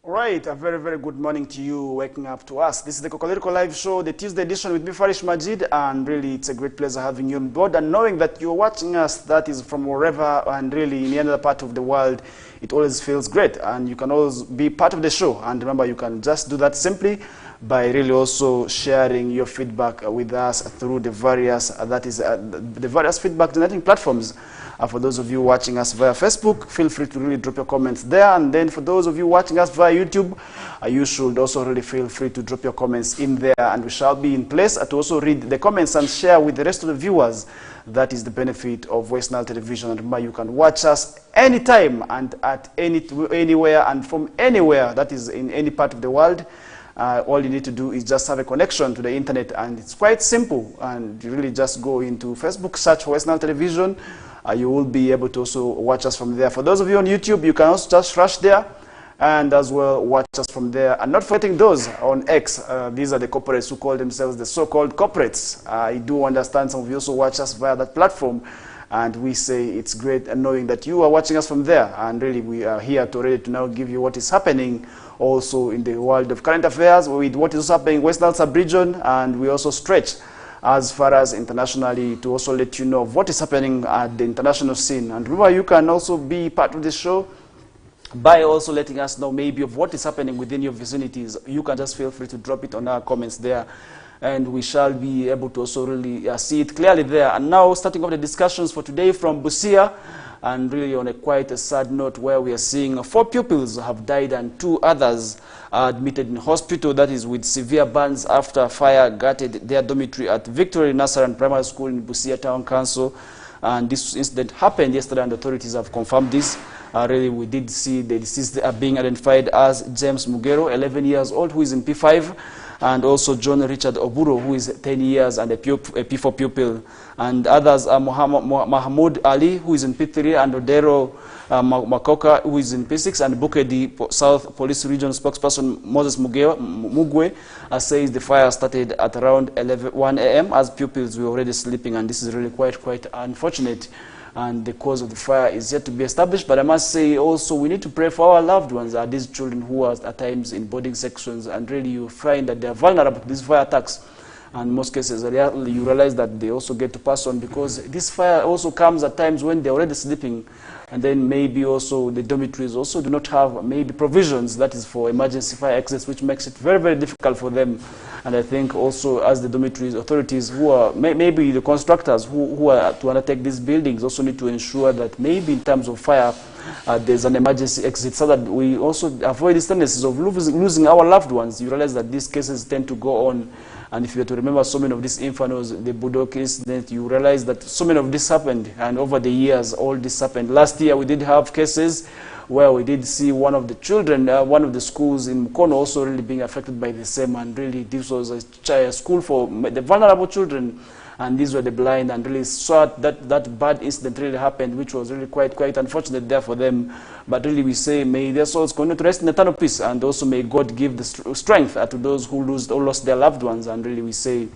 Right, a very, very good morning to you waking up to us. This is the Kokoliriko live show, the Tuesday edition with me, Farish Majid, and really it's a great pleasure having you on board and knowing that you're watching us, that is from wherever and really in any other part of the world. It always feels great, and you can always be part of the show. And remember, you can just do that simply by really also sharing your feedback with us through the various the various feedback generating platforms. For those of you watching us via Facebook, feel free to really drop your comments there. And then for those of you watching us via YouTube, you should also really feel free to drop your comments in there. And we shall be in place to also read the comments and share with the rest of the viewers. That is the benefit of WESTNILE television. And remember, you can watch us anytime and at anywhere and from anywhere, that is in any part of the world. All you need to do is just have a connection to the internet, and it's quite simple. And you really just go into Facebook, search for WESTNILE television. You will be able to also watch us from there. For those of you on YouTube, you can also just rush there and as well watch us from there. And not forgetting those on X. These are the corporates who call themselves the so-called corporates. I do understand some of you also watch us via that platform. And we say it's great knowing that you are watching us from there. And really, we are here to ready to now give you what is happening also in the world of current affairs with what is also happening in WESTNILE sub-region. And we also stretch as far as internationally to also let you know of what is happening at the international scene. And remember, you can also be part of this show by also letting us know maybe of what is happening within your vicinities. You can just feel free to drop it on our comments there, and we shall be able to also really see it clearly there. And now, starting off the discussions for today from Busia, and really on a quite a sad note where we are seeing 4 pupils have died and 2 others are admitted in hospital, that is with severe burns after fire gutted their dormitory at Victory Nursery and Primary School in Busia Town Council. And this incident happened yesterday, and authorities have confirmed this. Really, we did see the deceased being identified as James Mugero, 11 years old, who is in P5, and also John Richard Oburo, who is 10 years and a P4 pupil. And others are Mahmoud Ali, who is in P3, and Odero Makoka, who is in P6, and Bukedi South Police Region spokesperson Moses Mugwe says the fire started at around 1 a.m. as pupils were already sleeping, and this is really quite unfortunate. And the cause of the fire is yet to be established. But I must say also we need to pray for our loved ones, these children who are at times in boarding sections, and really you find that they are vulnerable to these fire attacks. And in most cases, you realize that they also get to pass on, because this fire also comes at times when they're already sleeping. And then maybe also the dormitories also do not have maybe provisions, that is for emergency fire exits, which makes it very, very difficult for them. And I think also as the dormitories authorities who are, maybe the constructors who are to undertake these buildings also need to ensure that maybe in terms of fire, there's an emergency exit, so that we also avoid these tendencies of losing our loved ones. You realize that these cases tend to go on. And if you were to remember so many of these infernos, the Budok incident, you realize that so many of this happened. And over the years, all this happened. Last year, we did have cases where we did see one of the children, one of the schools in Mukono also really being affected by the same. And really, this was a school for the vulnerable children. And these were the blind, and really saw that bad incident really happened, which was really quite unfortunate there for them. But really we say, may their souls continue to rest in eternal peace, and also may God give the strength to those who lost their loved ones. And really we say,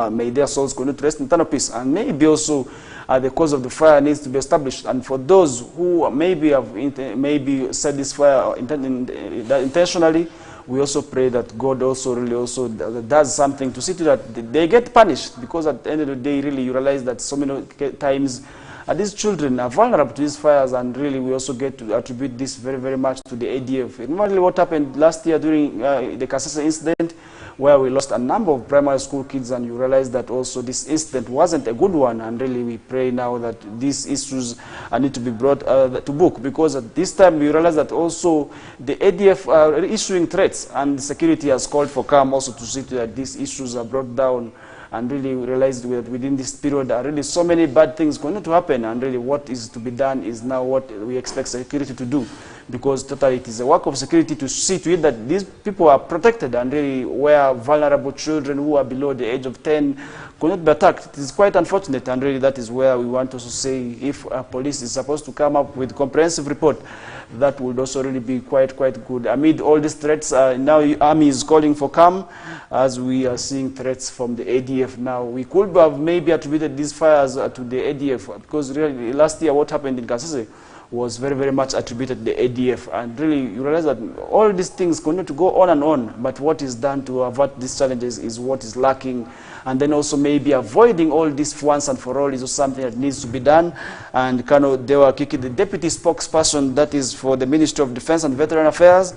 may their souls continue to rest in eternal peace. And maybe also the cause of the fire needs to be established. And for those who maybe have set this fire intentionally, we also pray that God also really also does something to see to that they get punished, because at the end of the day, really you realize that so many times these children are vulnerable to these fires, and really we also get to attribute this very, very much to the ADF. Remember what happened last year during the Kasese incident, where we lost a number of primary school kids, and you realize that also this incident wasn't a good one. And really we pray now that these issues need to be brought to book, because at this time we realize that also the ADF are issuing threats, and the security has called for calm also to see to that these issues are brought down. And really we realized that within this period there are really so many bad things going to happen, and really what is to be done is now what we expect security to do, because totally it is a work of security to see to it that these people are protected, and really where vulnerable children who are below the age of 10 could not be attacked. It is quite unfortunate, and really that is where we want to also say, if police is supposed to come up with a comprehensive report, that would also really be quite good. Amid all these threats, now the army is calling for calm, as we are seeing threats from the ADF now. We could have maybe attributed these fires to the ADF, because really last year what happened in Kasese was very, very much attributed to the ADF. And really, you realize that all these things continue to go on and on, but what is done to avert these challenges is what is lacking. And then also maybe avoiding all this once and for all is something that needs to be done. And Kano Dewa Kiki, the deputy spokesperson that is for the Ministry of Defense and Veteran Affairs,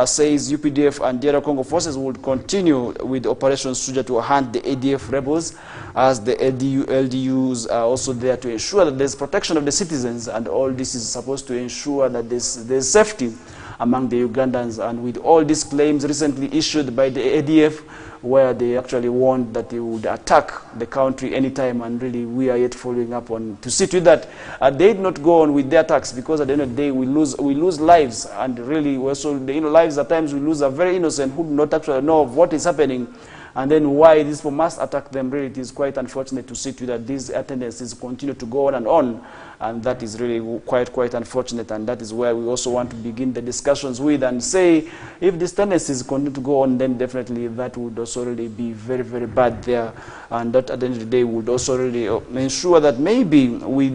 says UPDF and the other Congo forces would continue with Operation Suja to hunt the ADF rebels, as the LDUs are also there to ensure that there's protection of the citizens, and all this is supposed to ensure that there's safety among the Ugandans. And with all these claims recently issued by the ADF, where they actually warned that they would attack the country anytime, and really we are yet following up on to see to that they did not go on with their attacks, because at the end of the day we lose lives, and really also the lives at times we lose are very innocent who do not actually know of what is happening. And then why these people must attack them, really it is quite unfortunate to see to that these tendencies continue to go on, and that is really quite unfortunate. And that is where we also want to begin the discussions with and say, if these tendencies continue to go on, then definitely that would also really be very, very bad there. And that at the end of the day would also really ensure that maybe we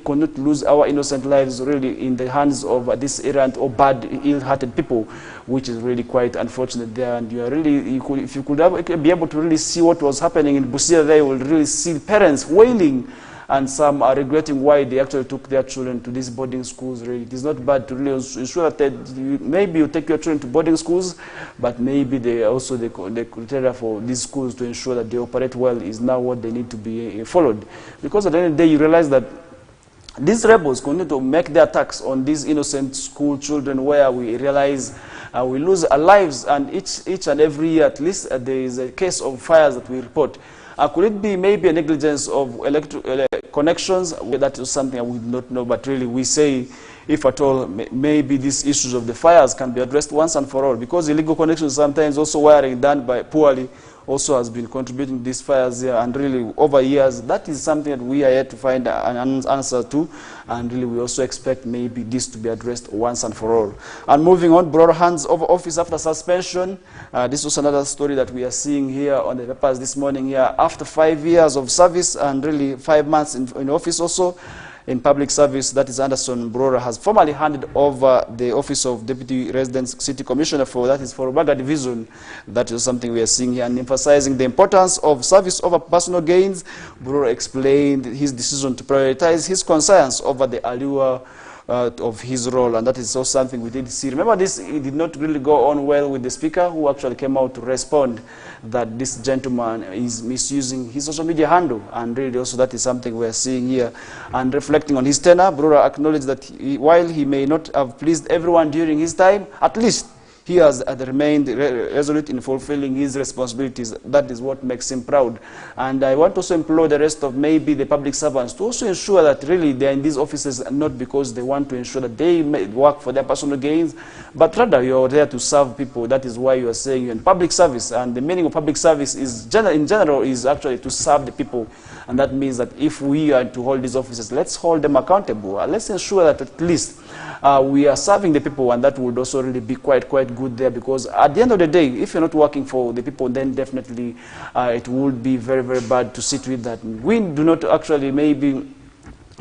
continue to lose our innocent lives really in the hands of these errant or bad, ill-hearted people, which is really quite unfortunate there. And you are really, if you could be able to really see what was happening in Busia, there you will really see parents wailing, and some are regretting why they actually took their children to these boarding schools. Really, it is not bad to really ensure that maybe you take your children to boarding schools, but maybe they also the criteria for these schools to ensure that they operate well is now what they need to be followed. Because at the end of the day, you realize that these rebels continue to make their attacks on these innocent school children, where we realize we lose our lives, and each and every year at least there is a case of fires that we report. Could it be maybe a negligence of connections? Well, that is something I would not know, but really we say, if at all, maybe these issues of the fires can be addressed once and for all, because illegal connections sometimes also wiring done by poorly also has been contributing to these fires here, and really over years that is something that we are yet to find an answer to, and really we also expect maybe this to be addressed once and for all. And moving on, broader hands over office after suspension. This was another story that we are seeing here on the papers this morning here. After 5 years of service and really 5 months in office also, in public service, that is Anderson Brora has formally handed over the office of Deputy Resident City Commissioner for Rubaga Division. That is something we are seeing here, and emphasizing the importance of service over personal gains. Brora explained his decision to prioritize his concerns over the allure of his role, and that is also something we did see. Remember, this it did not really go on well with the speaker, who actually came out to respond that this gentleman is misusing his social media handle, and really also that is something we are seeing here. And reflecting on his tenure, Brora acknowledged that while he may not have pleased everyone during his time, at least he has remained resolute in fulfilling his responsibilities. That is what makes him proud. And I want to also implore the rest of maybe the public servants to also ensure that really they are in these offices not because they want to ensure that they may work for their personal gains, but rather you are there to serve people. That is why you are saying you're in public service. And the meaning of public service is in general is actually to serve the people. And that means that if we are to hold these offices, let's hold them accountable. Let's ensure that at least we are serving the people, and that would also really be quite good there, because at the end of the day, if you're not working for the people, then definitely it would be very bad to sit with that. We do not actually maybe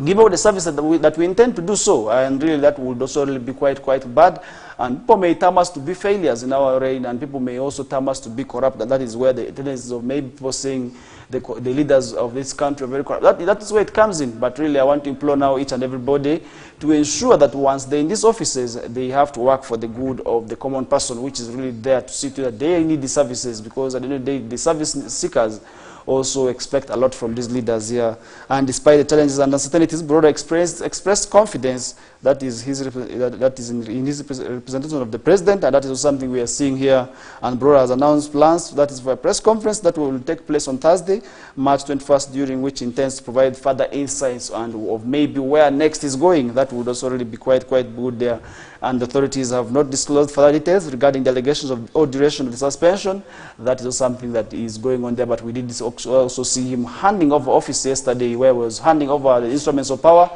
give out the service that we intend to do so, and really that would also really be quite bad. And people may term us to be failures in our reign, and people may also term us to be corrupt, and that is where the tendencies of maybe people saying the leaders of this country are very corrupt. That is where it comes in. But really I want to implore now each and everybody to ensure that once they're in these offices, they have to work for the good of the common person, which is really there to see to that they need the services, because at the end of the day, the service seekers also expect a lot from these leaders here. And despite the challenges and uncertainties, Brora expressed confidence that is in his representation of the president, and that is something we are seeing here. And Brora has announced plans, that is for a press conference that will take place on Thursday, March 21st, during which he intends to provide further insights and of maybe where next is going. That would also really be quite good there. And the authorities have not disclosed further details regarding the allegations or duration of the suspension. That is something that is going on there, but we did also see him handing over office yesterday, where he was handing over the instruments of power.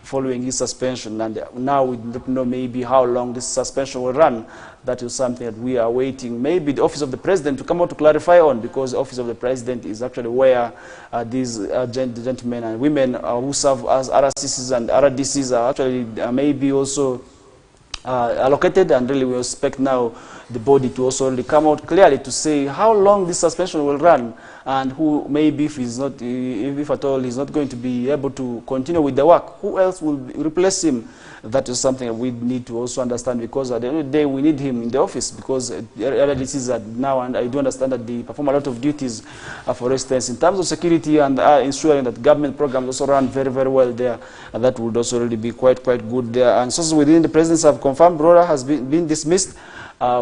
following his suspension, and now we don't know maybe how long this suspension will run. That is something that we are waiting. Maybe the office of the president to come out to clarify on, because the office of the president is actually where these gentlemen and women who serve as RCCs and RDCs are actually maybe also allocated, and really we expect now the body to also really come out clearly to say how long this suspension will run, and who maybe if at all he's not going to be able to continue with the work, who else will replace him. That is something that we need to also understand, because at the end of the day we need him in the office, because RDCs are now, and I do understand that they perform a lot of duties, for instance in terms of security and ensuring that government programs also run very, very well there, and that would also really be quite good there. And sources within the presidency have confirmed Brora has been dismissed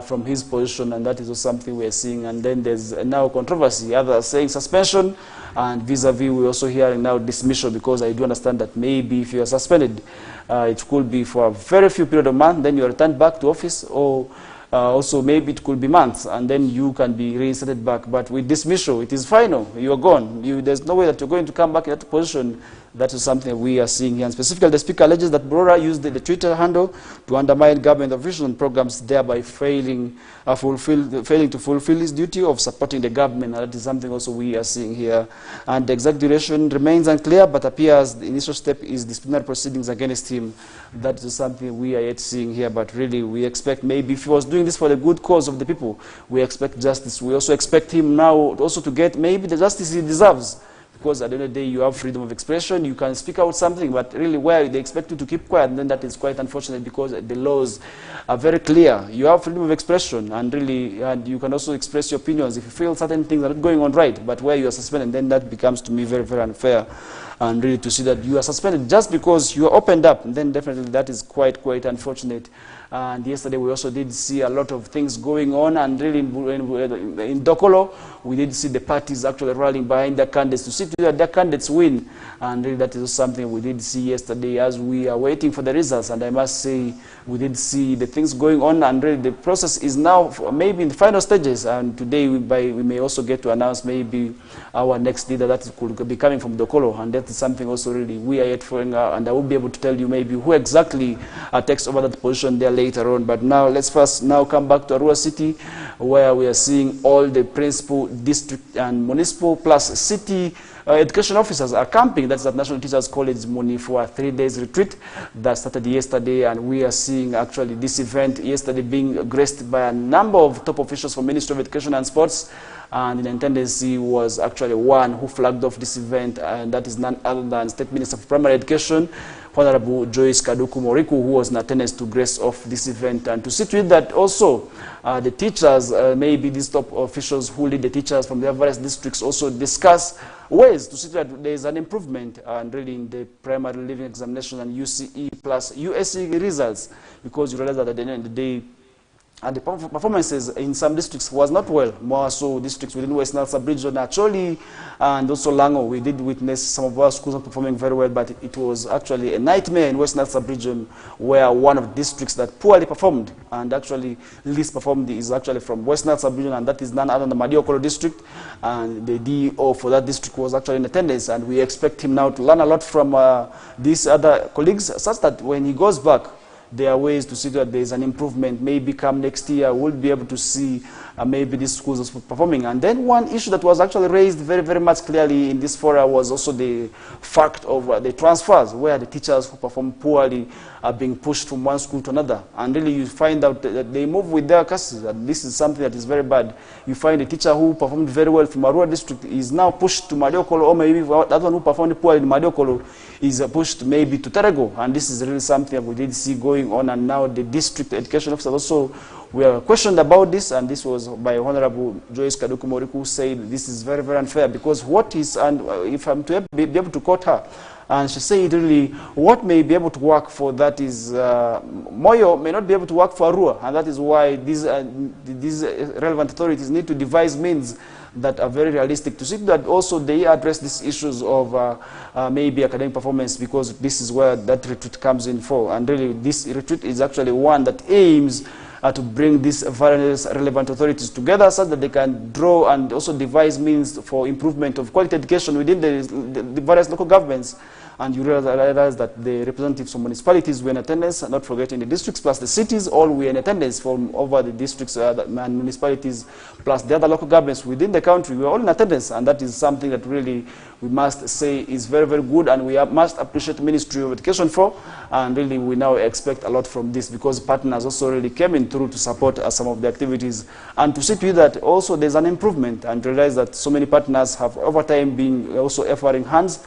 from his position, and that is also something we are seeing. And then there's now controversy, others saying suspension, and vis-a-vis we're also hearing now dismissal, because I do understand that maybe if you are suspended, it could be for a very few period of months, then you are returned back to office, or also maybe it could be months, and then you can be reinstated back. But with dismissal, it is final, you are gone. There's no way that you're going to come back in that position. That is something we are seeing here. And specifically, the speaker alleges that Brora used the Twitter handle to undermine government officials and programs, thereby failing to fulfill his duty of supporting the government. And that is something also we are seeing here. And the exact duration remains unclear, but appears the initial step is disciplinary proceedings against him. That is something we are yet seeing here. But really, we expect maybe if he was doing this for the good cause of the people, we expect justice. We also expect him now also to get maybe the justice he deserves. Because at the end of the day, you have freedom of expression, you can speak out something, but really where they expect you to keep quiet, then that is quite unfortunate, because the laws are very clear. You have freedom of expression, and really, and you can also express your opinions if you feel certain things are not going on right, but where you are suspended, then that becomes to me very, very unfair. And really to see that you are suspended just because you are opened up, then definitely that is quite unfortunate. And yesterday we also did see a lot of things going on, and really in Dokolo, we did see the parties actually rallying behind their candidates to see that their candidates win. And really that is something we did see yesterday as we are waiting for the results. And I must say, we did see the things going on, and really the process is now maybe in the final stages. And today we may also get to announce maybe our next leader that could be coming from Dokolo. And that is something also really we are yet following out, and I will be able to tell you maybe who exactly takes over that position there later on. But now let's first now come back to Arua City, where we are seeing all the principal, district and municipal plus city education officers are camping. That's at National Teachers College Muni for a 3 days retreat that started yesterday, and we are seeing actually this event yesterday being graced by a number of top officials from Ministry of Education and Sports. And in attendance was actually one who flagged off this event, and that is none other than State Minister for Primary Education, Honorable Joyce Kokoliriko, who was in attendance to grace off this event. And to see to it that also the teachers, maybe these top officials who lead the teachers from the various districts, also discuss ways to see that there is an improvement and really in the primary living examination and UCE plus USE results, because you realize that at the end of the day, and the performances in some districts was not well. More so districts within WESTNILE sub-region, Acholi and also Lango, we did witness some of our schools not performing very well, but it was actually a nightmare in WESTNILE sub-region, where one of the districts that poorly performed and actually least performed is actually from WESTNILE sub-region, and that is none other than the Madiokolo district. And the DO for that district was actually in attendance, and we expect him now to learn a lot from these other colleagues, such that when he goes back, there are ways to see that there is an improvement. Maybe come next year, we'll be able to see maybe these schools are performing. And then one issue that was actually raised very, very much clearly in this forum was also the fact of the transfers, where the teachers who perform poorly are being pushed from one school to another. And really you find out that they move with their cases, and this is something that is very bad. You find a teacher who performed very well from Arua district is now pushed to Madiokolo, or maybe that one who performed poorly in Madiokolo is pushed maybe to Terego. And this is really something that we did see going on, and now the district education officers also were questioned about this, and this was by Honorable Joyce Kokoliriko, who said this is very, very unfair, because what is, and if I'm to be able to quote her, and she said really what may be able to work for that is Moyo may not be able to work for Arua, and that is why these relevant authorities need to devise means that are very realistic to see that also they address these issues of maybe academic performance, because this is where that retreat comes in for. And really this retreat is actually one that aims to bring these various relevant authorities together so that they can draw and also devise means for improvement of quality education within the various local governments. and you realize that the representatives from municipalities were in attendance, not forgetting the districts plus the cities, all were in attendance from over the districts and municipalities plus the other local governments within the country. We were all in attendance, and that is something that really we must say is very, very good, and we must appreciate the Ministry of Education for, and really we now expect a lot from this, because partners also really came in through to support some of the activities, and to see to it that also there's an improvement, and realize that so many partners have over time been also offering hands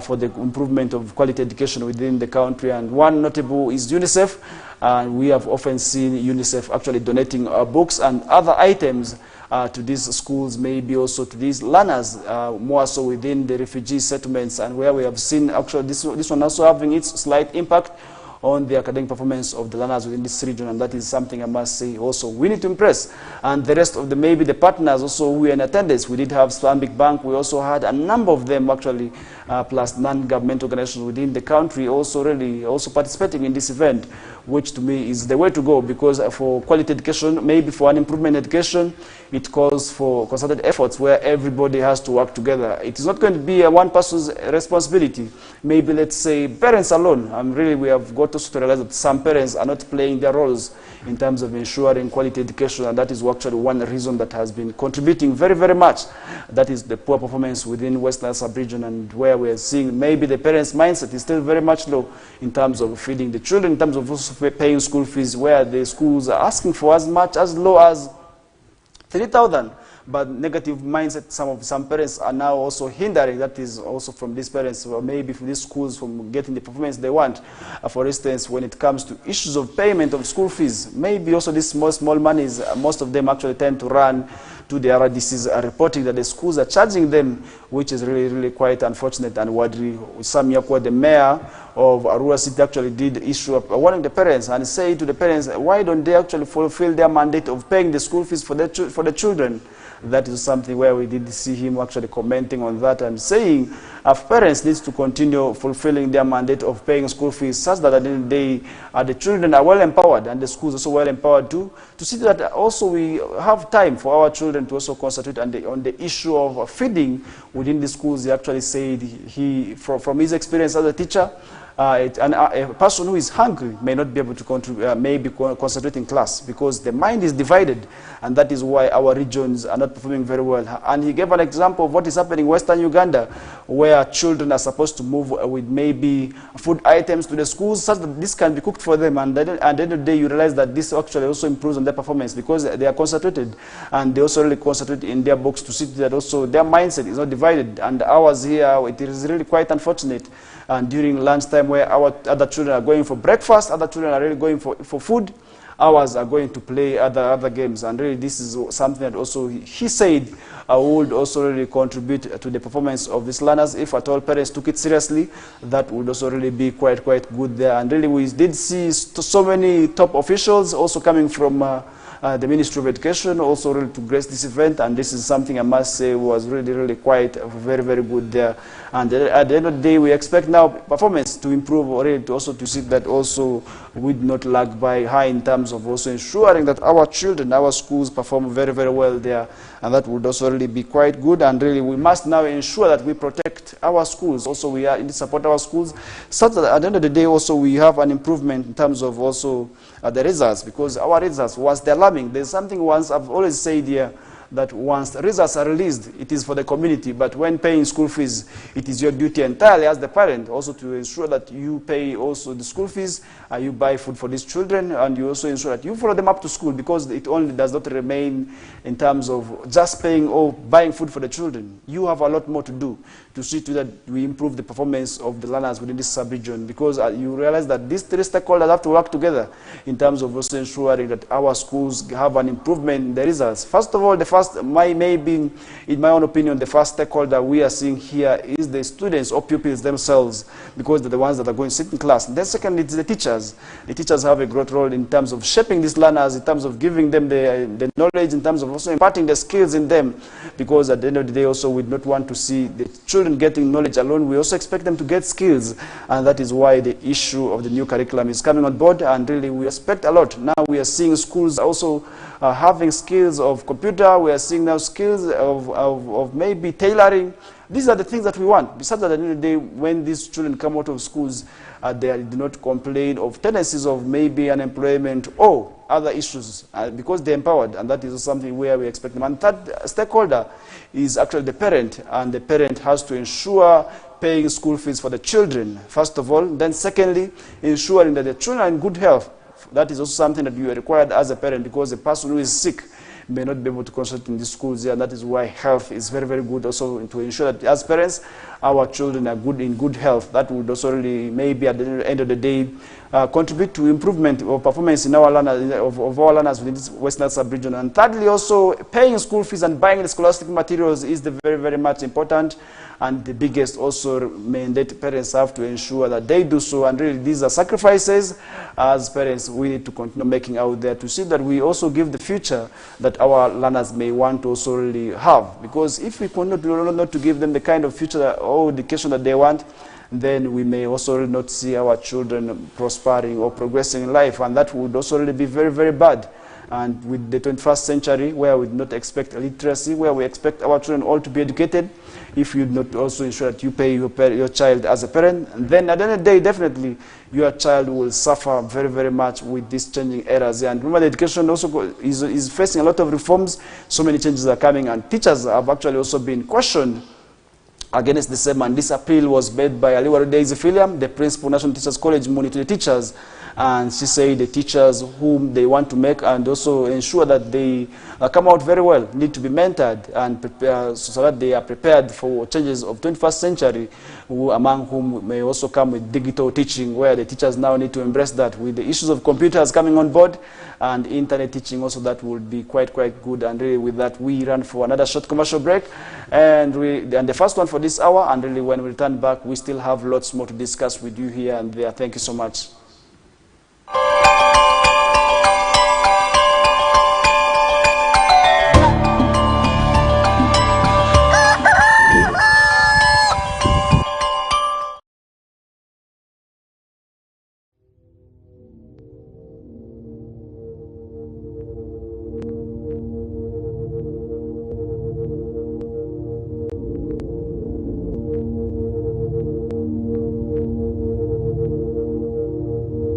for the improvement of quality education within the country. And one notable is UNICEF, and we have often seen UNICEF actually donating books and other items to these schools, maybe also to these learners, more so within the refugee settlements, and where we have seen actually this one also having its slight impact on the academic performance of the learners within this region, and that is something I must say also we need to impress. And the rest of the, maybe the partners also who were in attendance, we did have Islamic Bank, we also had a number of them actually, plus non-governmental organizations within the country also really also participating in this event, which to me is the way to go, because for quality education, maybe for an improvement in education, it calls for concerted efforts where everybody has to work together. It is not going to be a one person's responsibility. Maybe let's say parents alone. Really we have got also to realize that some parents are not playing their roles in terms of ensuring quality education, and that is actually one reason that has been contributing very, very much. That is the poor performance within West Nile sub-region, and where we are seeing maybe the parents' mindset is still very much low in terms of feeding the children, in terms of also paying school fees, where the schools are asking for as much as low as 3,000. But negative mindset, some parents are now also hindering, that is also from these parents, or maybe from these schools, from getting the performance they want. For instance, when it comes to issues of payment of school fees, maybe also these small monies, most of them actually tend to run to the RDCs, reporting that the schools are charging them, which is really, really quite unfortunate and worrying. Sam Yakwa, the mayor of Arua City, actually did issue a warning the parents and say to the parents, why don't they actually fulfill their mandate of paying the school fees for the children? That is something where we did see him actually commenting on that and saying parents need to continue fulfilling their mandate of paying school fees, such that at the end of the day the children are well empowered and the schools also well empowered too, to see that also we have time for our children to also concentrate on the issue of feeding within the schools. He actually said from his experience as a teacher, a person who is hungry may not be able to concentrate in class, because the mind is divided, and that is why our regions are not performing very well. And he gave an example of what is happening in Western Uganda, where children are supposed to move with maybe food items to the schools, such that this can be cooked for them, and at the end of the day you realize that this actually also improves on their performance, because they are concentrated, and they also really concentrate in their books, to see that also their mindset is not divided. And ours here, it is really quite unfortunate. And during lunchtime, where our other children are going for breakfast, other children are really going for food, ours are going to play other games. And really this is something that also he said would also really contribute to the performance of these learners. If at all parents took it seriously, that would also really be quite good there. And really we did see so many top officials also coming from the Ministry of Education, also really to grace this event, and this is something I must say was really quite very good there. And at the end of the day, we expect now performance to improve, or really to see that also we do not lag by high in terms of also ensuring that our children, our schools perform very well there, and that would also really be quite good. And really we must now ensure that we protect our schools. Also we are in support our schools, such that at the end of the day also we have an improvement in terms of also the results, because our results, once they're alarming, there's something once I've always said here, that once the results are released, it is for the community. But when paying school fees, it is your duty entirely as the parent also to ensure that you pay also the school fees, you buy food for these children, and you also ensure that you follow them up to school, because it only does not remain in terms of just paying or buying food for the children. You have a lot more to do to see to that we improve the performance of the learners within this sub-region, because you realize that these three stakeholders have to work together in terms of also ensuring that our schools have an improvement in the results. First of all, maybe in my own opinion, the first stakeholder we are seeing here is the students or pupils themselves, because they're the ones that are going to sit in class. And then secondly, it's the teachers. The teachers have a great role in terms of shaping these learners, in terms of giving them the knowledge, in terms of also imparting the skills in them, because at the end of the day also we do not want to see the children getting knowledge alone. We also expect them to get skills, and that is why the issue of the new curriculum is coming on board, and really we expect a lot. Now we are seeing schools also having skills of computer. We are seeing now skills of maybe tailoring, These are the things that we want. Besides that, at the end of the day, when these children come out of schools, they do not complain of tendencies of maybe unemployment or other issues because they're empowered, and that is something where we expect them. And third stakeholder is actually the parent, and the parent has to ensure paying school fees for the children, first of all. Then secondly, ensuring that the children are in good health. That is also something that you are required as a parent, because the person who is sick may not be able to concentrate in the schools here, and that is why health is very, very good also to ensure that as parents, our children are in good health. That would also really maybe at the end of the day contribute to improvement of performance in our learners, of our learners within this West Nile sub-region. And thirdly, also paying school fees and buying the scholastic materials is the very, very much important, and the biggest also mandate parents have to ensure that they do so. And really these are sacrifices as parents we need to continue making out there to see that we also give the future that our learners may want to also really have. Because if we continue not to give them the kind of future or education that they want, then we may also not see our children prospering or progressing in life, and that would also really be very, very bad. And with the 21st century, where we do not expect literacy, where we expect our children all to be educated, if you do not also ensure that you pay your child as a parent, then at the end of the day, definitely your child will suffer very, very much with these changing eras. And remember, the education also is facing a lot of reforms. So many changes are coming, and teachers have actually also been questioned against the same. And this appeal was made by Aliwaru Daisy Philiam, the principal National Teachers College, Muni, to the teachers. And she said the teachers whom they want to make and also ensure that they come out very well need to be mentored and prepare so that they are prepared for changes of 21st century, among whom may also come with digital teaching, where the teachers now need to embrace that with the issues of computers coming on board and internet teaching also. That would be quite good. And really with that, we run for another short commercial break, and the first one for this hour. And really when we return back, we still have lots more to discuss with you here and there. Thank you so much.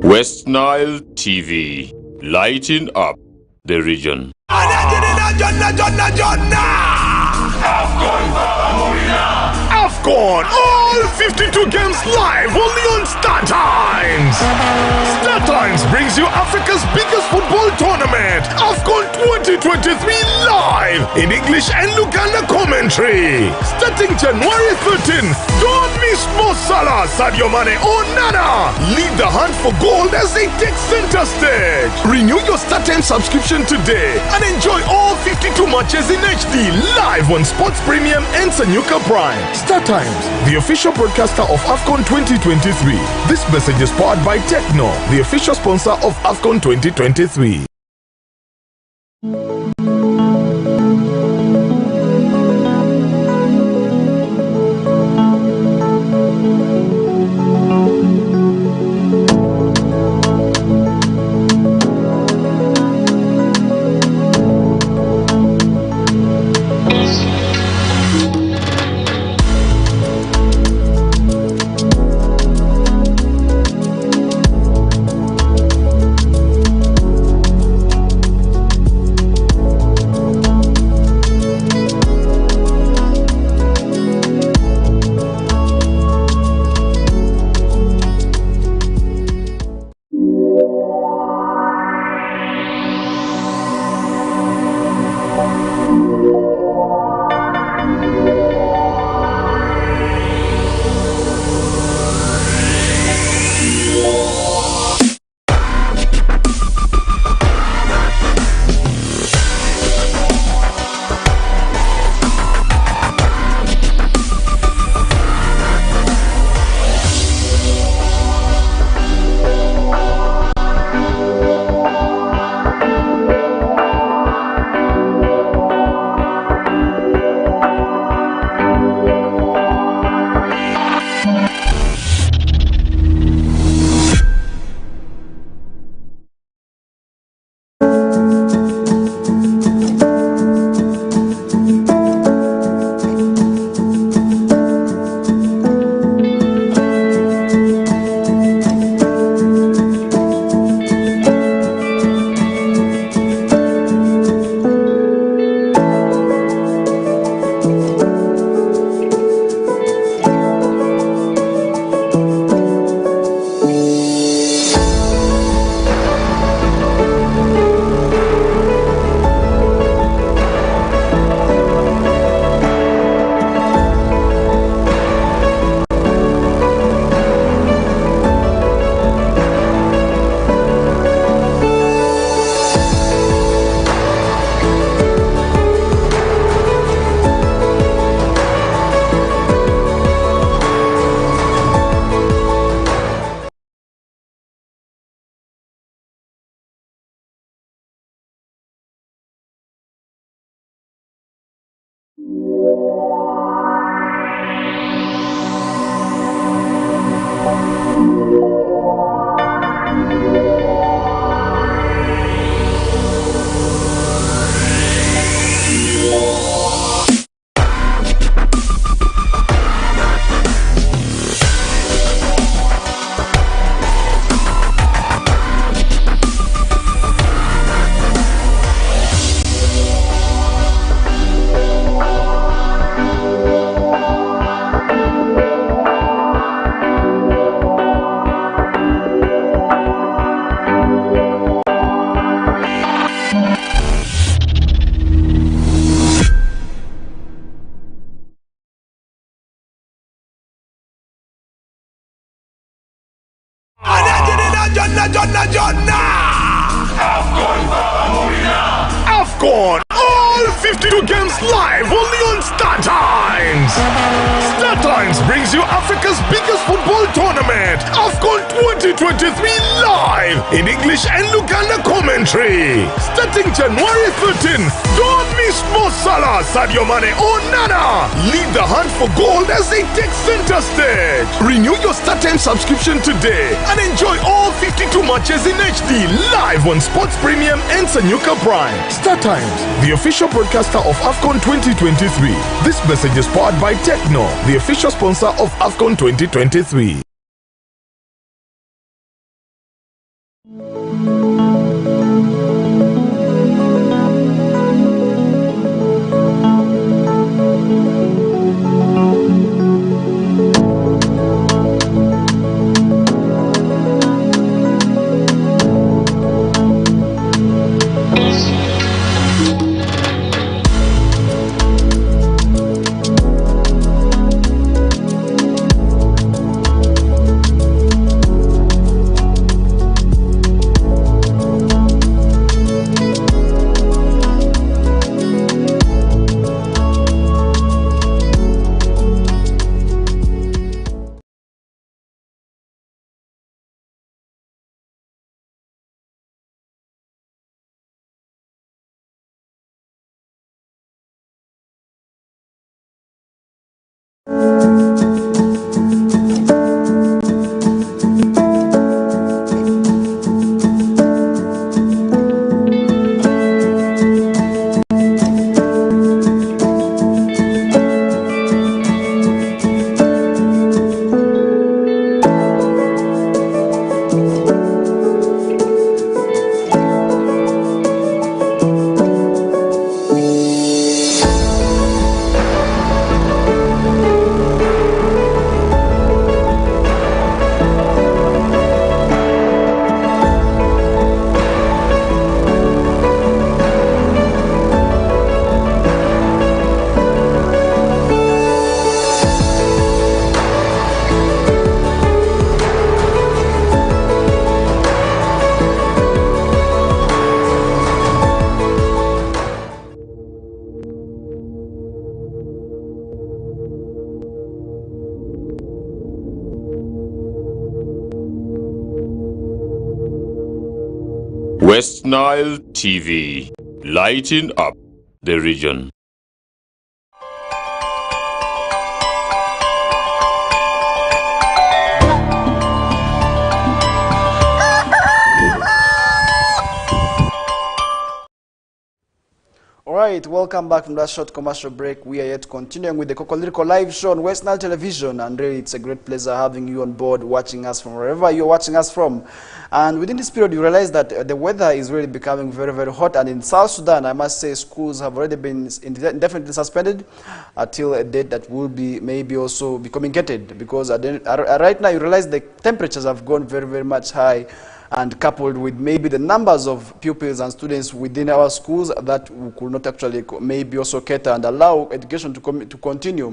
West Nile TV, lighting up the region. AFCON, all 52 games live only on Star Times. Star Times brings you Africa's biggest football tournament, AFCON 2023, live in English and Luganda commentary. Starting January 13th, don't miss Mo Salah, Sadio Mane or Nana. Lead the hunt for gold as they take center stage. Renew your Star Times subscription today and enjoy all 52 matches in HD live on Sports Premium and Sanyuka Prime. Star Times, the official broadcaster of AFCON 2023. This message is powered by Techno, the official sponsor of AFCON 2023. AFCON! All 52 games live only on StarTimes! StarTimes brings you Africa's biggest football tournament, AFCON 2023 live in English and Luganda commentary. Starting January 13th, don't miss Mo Salah, Sadio Mane or Nana. Lead the hunt for gold as they take center stage. Renew your StarTimes subscription today and enjoy all 52 matches in HD live on Sports Premium and Sanyuka Prime. StarTimes, the official broadcaster of AFCON 2023. This message is powered by Techno, the official sponsor of AFCON 2023. WESTNILE TV, lighting up the region. Alright, welcome back from that short commercial break. We are yet continuing with the Kokoliriko live show on WESTNILE television, and really it's a great pleasure having you on board, watching us from wherever you're watching us from. And within this period, you realize that the weather is really becoming very, very hot, and in South Sudan, I must say, schools have already been indefinitely suspended until a date that will be maybe also be communicated, because right now you realize the temperatures have gone very, very much high, and coupled with maybe the numbers of pupils and students within our schools that we could not actually maybe also cater and allow education to continue.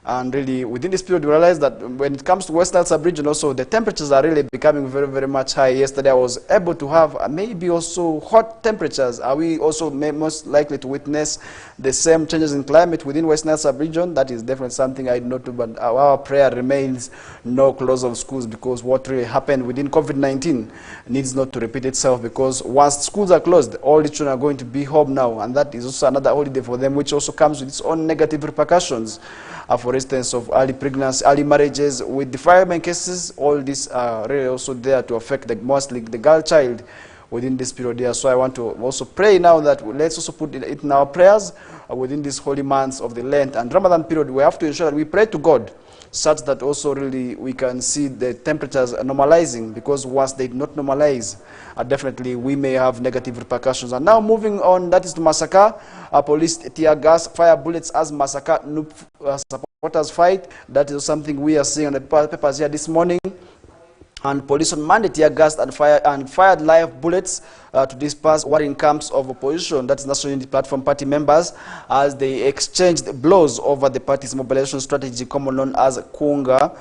And really, within this period, we realized that when it comes to West Nile sub-region also, the temperatures are really becoming very, very much high. Yesterday, I was able to have maybe also hot temperatures. Are we also most likely to witness the same changes in climate within West Nile sub-region? That is definitely something I know too, but our prayer remains no close of schools, because what really happened within COVID-19 needs not to repeat itself, because once schools are closed, all the children are going to be home now, and that is also another holiday for them, which also comes with its own negative repercussions. For instance, of early pregnancy, early marriages, with defilement cases, all these are really also there to affect mostly the girl child within this period here. So I want to also pray now that let's also put it in our prayers within these holy months of the Lent and Ramadan period. We have to ensure that we pray to God such that also really we can see the temperatures normalizing, because once they do not normalize, definitely we may have negative repercussions. And now moving on, that is to massacre. Police tear gas, fire bullets as massacre supporters fight. That is something we are seeing on the papers here this morning. And police on Monday tear gassed and fired live bullets to disperse warring camps of opposition, that is National Unity Platform party members, as they exchanged blows over the party's mobilization strategy, commonly known as Kunga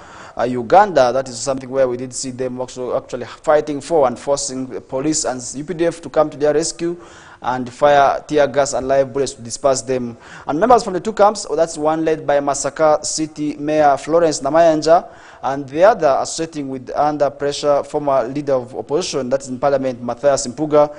Uganda. That is something where we did see them also actually fighting for and forcing the police and UPDF to come to their rescue and fire tear gas and live bullets to disperse them. And members from the two camps, that's one led by Masaka City Mayor Florence Namayanja, and the other associating with under pressure former leader of opposition, that's in Parliament, Matthias Mpuga,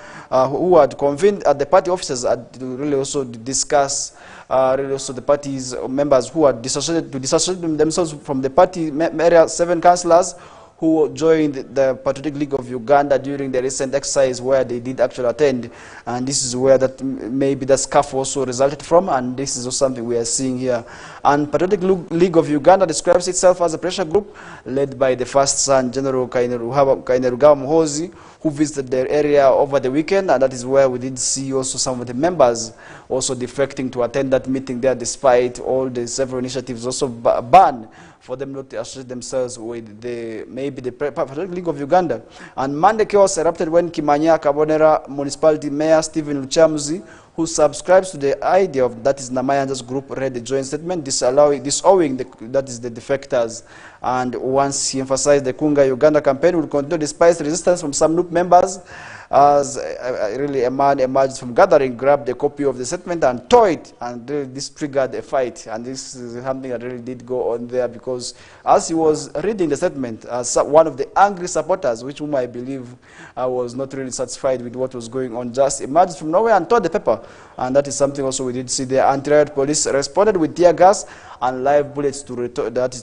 who had convened at the party offices to really also discuss really also the party's members who had dissociated themselves from the party area 7 councillors who joined the Patriotic League of Uganda during the recent exercise where they did actually attend. And this is where that maybe the scuffle also resulted from, and this is also something we are seeing here. And Patriotic League of Uganda describes itself as a pressure group led by the first son, General Kainerugaba Muhoozi, who visited the area over the weekend, and that is where we did see also some of the members also defecting to attend that meeting there, despite all the several initiatives also banned for them not to associate themselves with maybe the Patriotic League of Uganda. And Monday chaos erupted when Kimanya Kabonera Municipality Mayor Stephen Luchamuzi, who subscribes to the idea of that is Namayanja's group, read the joint statement disowning that is the defectors. And once he emphasized the Kunga Uganda campaign will continue despite resistance from some NUP members, as really a man emerged from gathering, grabbed a copy of the statement and tore it, and this triggered a fight. And this is something that really did go on there, because as he was reading the statement, one of the angry supporters, whom I believe was not really satisfied with what was going on, just emerged from nowhere and tore the paper. And that is something also we did see there. Anti-riot police responded with tear gas and live bullets to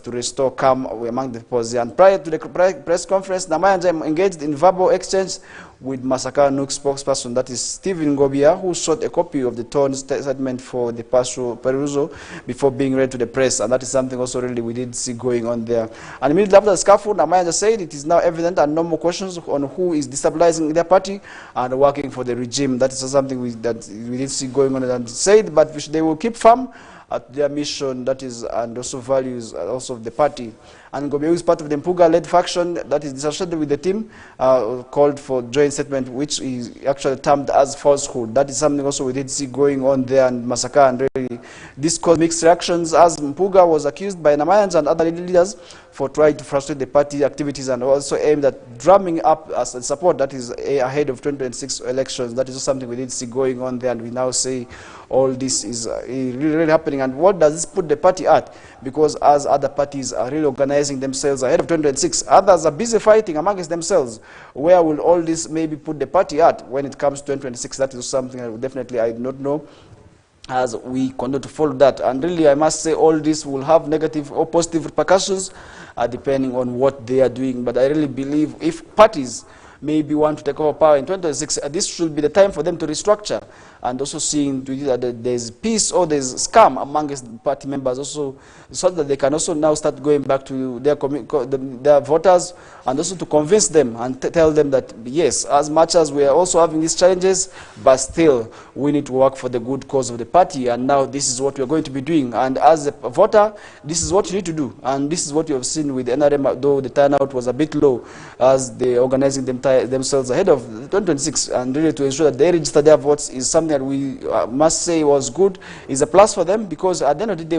restore calm among the people. And prior to the press conference, Namayanja engaged in verbal exchange with Masaka Nook spokesperson, that is Stephen Ngobia, who sought a copy of the torn statement for the perusal before being read to the press. And that is something also really we did see going on there. And immediately after the scuffle, Namayanja said it is now evident and no more questions on who is destabilizing their party and working for the regime. That is something that we did see going on, and said, but they will keep firm at their mission, that is, and also values also of the party. And Ngobia is part of the Mpuga-led faction that is disassociated with the team, called for joint statement, which is actually termed as falsehood. That is something also we did see going on there, and massacre, and really this caused mixed reactions, as Mpuga was accused by Namayanja and other leaders for trying to frustrate the party activities and also aimed at drumming up as a support, that is ahead of 2026 elections. That is something we did see going on there, and we now say all this is really happening. And what does this put the party at? Because as other parties are really organizing themselves ahead of 2026, others are busy fighting amongst themselves. Where will all this maybe put the party at when it comes to 2026? That is something I do not know, as we continue to follow that. And really, I must say, all this will have negative or positive repercussions depending on what they are doing. But I really believe if parties maybe want to take over power in 2026, this should be the time for them to restructure, and also seeing to that there's peace or there's scam amongst party members also, so that they can also now start going back to their voters, and also to convince them and tell them that yes, as much as we are also having these challenges, but still we need to work for the good cause of the party, and now this is what we are going to be doing. And as a voter, this is what you need to do, and this is what you have seen with NRM, though the turnout was a bit low as they organizing themselves themselves ahead of 2026, and really to ensure that they register their votes is something that we must say was good, is a plus for them, because at the end of the day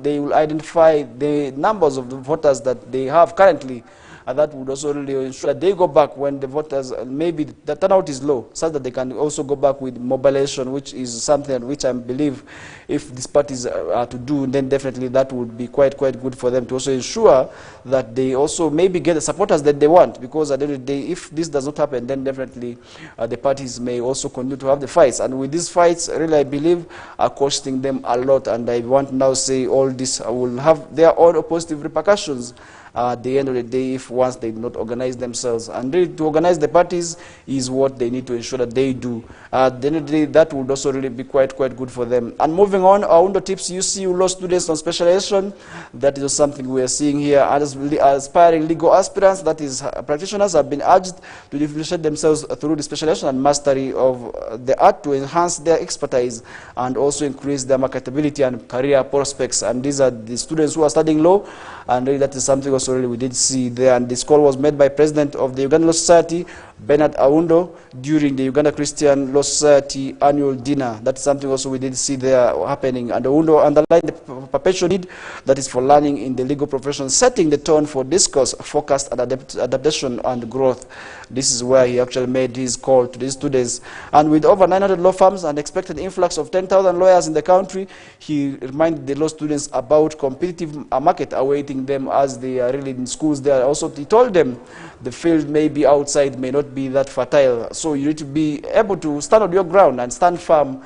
they will identify the numbers of the voters that they have currently. And that would also really ensure that they go back when the voters, maybe the turnout is low, so that they can also go back with mobilization, which is something which I believe if these parties are to do, then definitely that would be quite good for them to also ensure that they also maybe get the supporters that they want, because at the end of the day, if this does not happen, then definitely the parties may also continue to have the fights. And with these fights, really I believe are costing them a lot, and I want to now say all this will have their own positive repercussions at the end of the day if once they do not organize themselves. And really to organize the parties is what they need to ensure that they do. At the end of the day, that would also really be quite good for them. And moving on, our window tips, you see law students on specialization. That is something we are seeing here. As aspiring legal aspirants, that is practitioners, have been urged to differentiate themselves through the specialization and mastery of the art to enhance their expertise and also increase their marketability and career prospects. And these are the students who are studying law, and really that is something also really we did see there. And this call was made by President of the Uganda Law Society, Bernard Aundo, during the Uganda Christian Law Society annual dinner. That's something also we did see there happening. And Aundo underlined the perpetual need that is for learning in the legal profession, setting the tone for discourse, focused adaptation and growth. This is where he actually made his call to these students. And with over 900 law firms and expected influx of 10,000 lawyers in the country, he reminded the law students about competitive market awaiting them as they are really in schools there. Also, he told them the field may be outside, may not be that fertile. So you need to be able to stand on your ground and stand firm,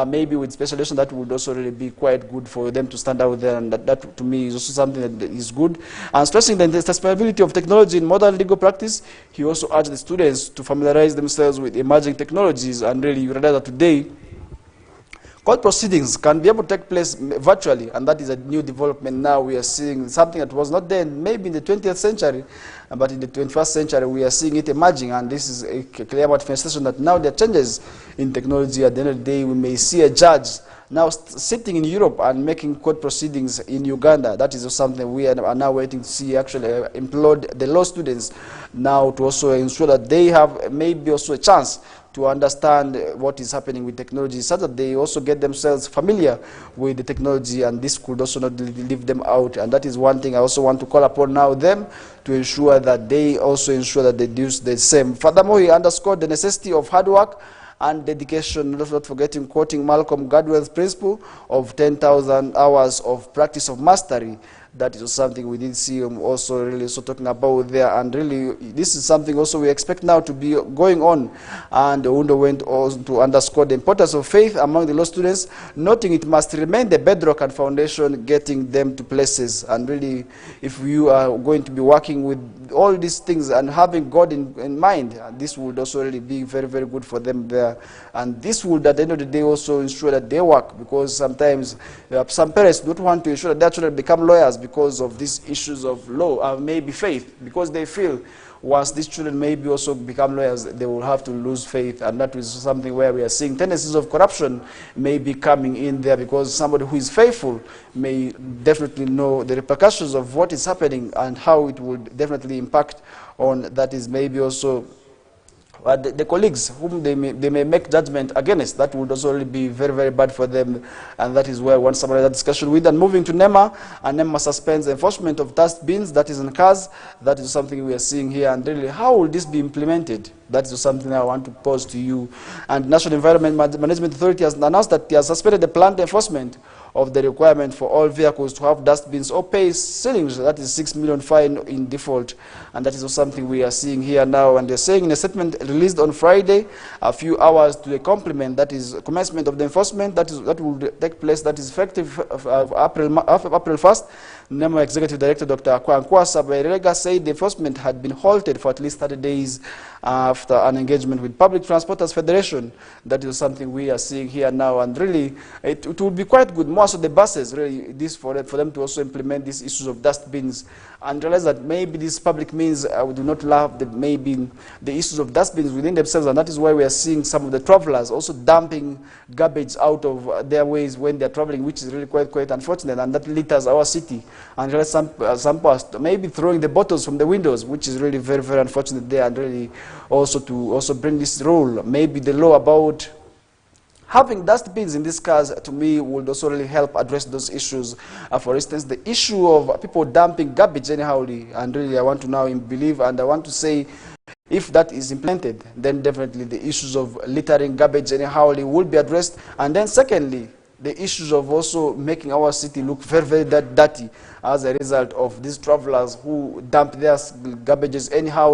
maybe with specialization. That would also really be quite good for them to stand out there. And that to me is also something that is good. And stressing the accessibility of technology in modern legal practice, he also urged the students to familiarize themselves with emerging technologies. And really, you realize that today, court proceedings can be able to take place virtually, and that is a new development now. We are seeing something that was not there maybe in the 20th century, but in the 21st century we are seeing it emerging, and this is a clear manifestation that now there are changes in technology. At the end of the day, we may see a judge now sitting in Europe and making court proceedings in Uganda. That is something we are now waiting to see actually employed the law students now to also ensure that they have maybe also a chance to understand what is happening with technology, so that they also get themselves familiar with the technology, and this could also not leave them out. And that is one thing I also want to call upon now them to ensure that they also ensure that they do the same. Furthermore, he underscored the necessity of hard work and dedication, not forgetting quoting Malcolm Gladwell's principle of 10,000 hours of practice of mastery. That is something we did see him also really talking about there, and really this is something also we expect now to be going on. And Undo went also to underscore the importance of faith among the law students, noting it must remain the bedrock and foundation getting them to places. And really, if you are going to be working with all these things and having God in mind, this would also really be very good for them there. And this would at the end of the day also ensure that they work, because sometimes some parents don't want to ensure that their children become lawyers because of these issues of law, maybe faith, because they feel once these children maybe also become lawyers, they will have to lose faith. And that is something where we are seeing tendencies of corruption may be coming in there, because somebody who is faithful may definitely know the repercussions of what is happening and how it would definitely impact on that is maybe also the colleagues whom they may make judgment against. That would also really be very bad for them, and that is where I want some of that discussion with. And moving to NEMA, and NEMA suspends enforcement of dust bins, that is in cars. That is something we are seeing here, and really how will this be implemented? That is something I want to pose to you. And National Environment Management Authority has announced that they have suspended the planned enforcement of the requirement for all vehicles to have dustbins or pay ceilings. That is 6 million fine in default. And that is something we are seeing here now. And they're saying in a statement released on Friday, a few hours to the complement, that is commencement of the enforcement, that will take place, that is effective April 1st. NEMA Executive Director Dr. Akwankwasa Bairega said the enforcement had been halted for at least 30 days after an engagement with Public Transporters Federation. That is something we are seeing here now, and really it would be quite good. more so the buses, really, this for them to also implement these issues of dustbins and realize that maybe this public means we do not love maybe the issues of dustbins within themselves, and that is why we are seeing some of the travelers also dumping garbage out of their ways when they are traveling, which is really quite unfortunate, and that litters our city. And realize some past maybe throwing the bottles from the windows, which is really very unfortunate there, and really also to also bring this rule, maybe the law about having dustbins in these cars, to me, would also really help address those issues. For instance, the issue of people dumping garbage anyhow, and really I want to now believe, and I want to say, if that is implemented, then definitely the issues of littering garbage anyhow will be addressed. And then secondly, the issues of also making our city look very dirty as a result of these travelers who dump their garbages anyhow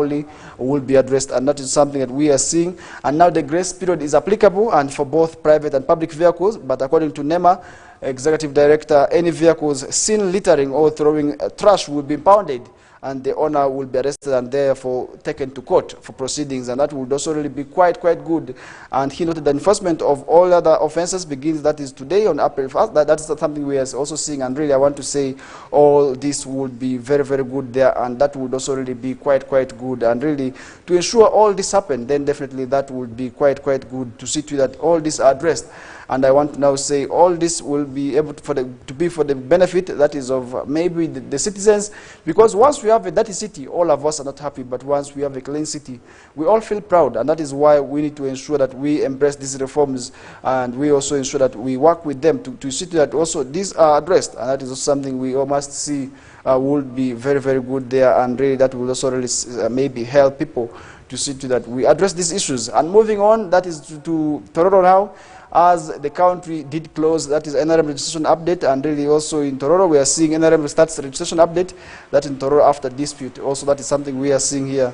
will be addressed, and that is something that we are seeing. And now the grace period is applicable and for both private and public vehicles, but according to NEMA Executive Director, any vehicles seen littering or throwing trash will be impounded, and the owner will be arrested and therefore taken to court for proceedings, and that would also really be quite good. And he noted the enforcement of all other offences begins, that is today on April 1st. That is something we are also seeing, and really I want to say all this would be very good there, and that would also really be quite good. And really to ensure all this happen, then definitely that would be quite good to see to that all this are addressed. And I want to now say all this will be able to be for the benefit, that is, of maybe the citizens, because once we have a dirty city, all of us are not happy, but once we have a clean city, we all feel proud, and that is why we need to ensure that we embrace these reforms, and we also ensure that we work with them to see to that also these are addressed, and that is also something we all must see would be very good there, and really that will also really maybe help people to see to that we address these issues. And moving on, that is to Tororo now. As the country did close, that is NRM registration update, and really also in Tororo we are seeing NRM starts registration update, that in Tororo after dispute. Also that is something we are seeing here.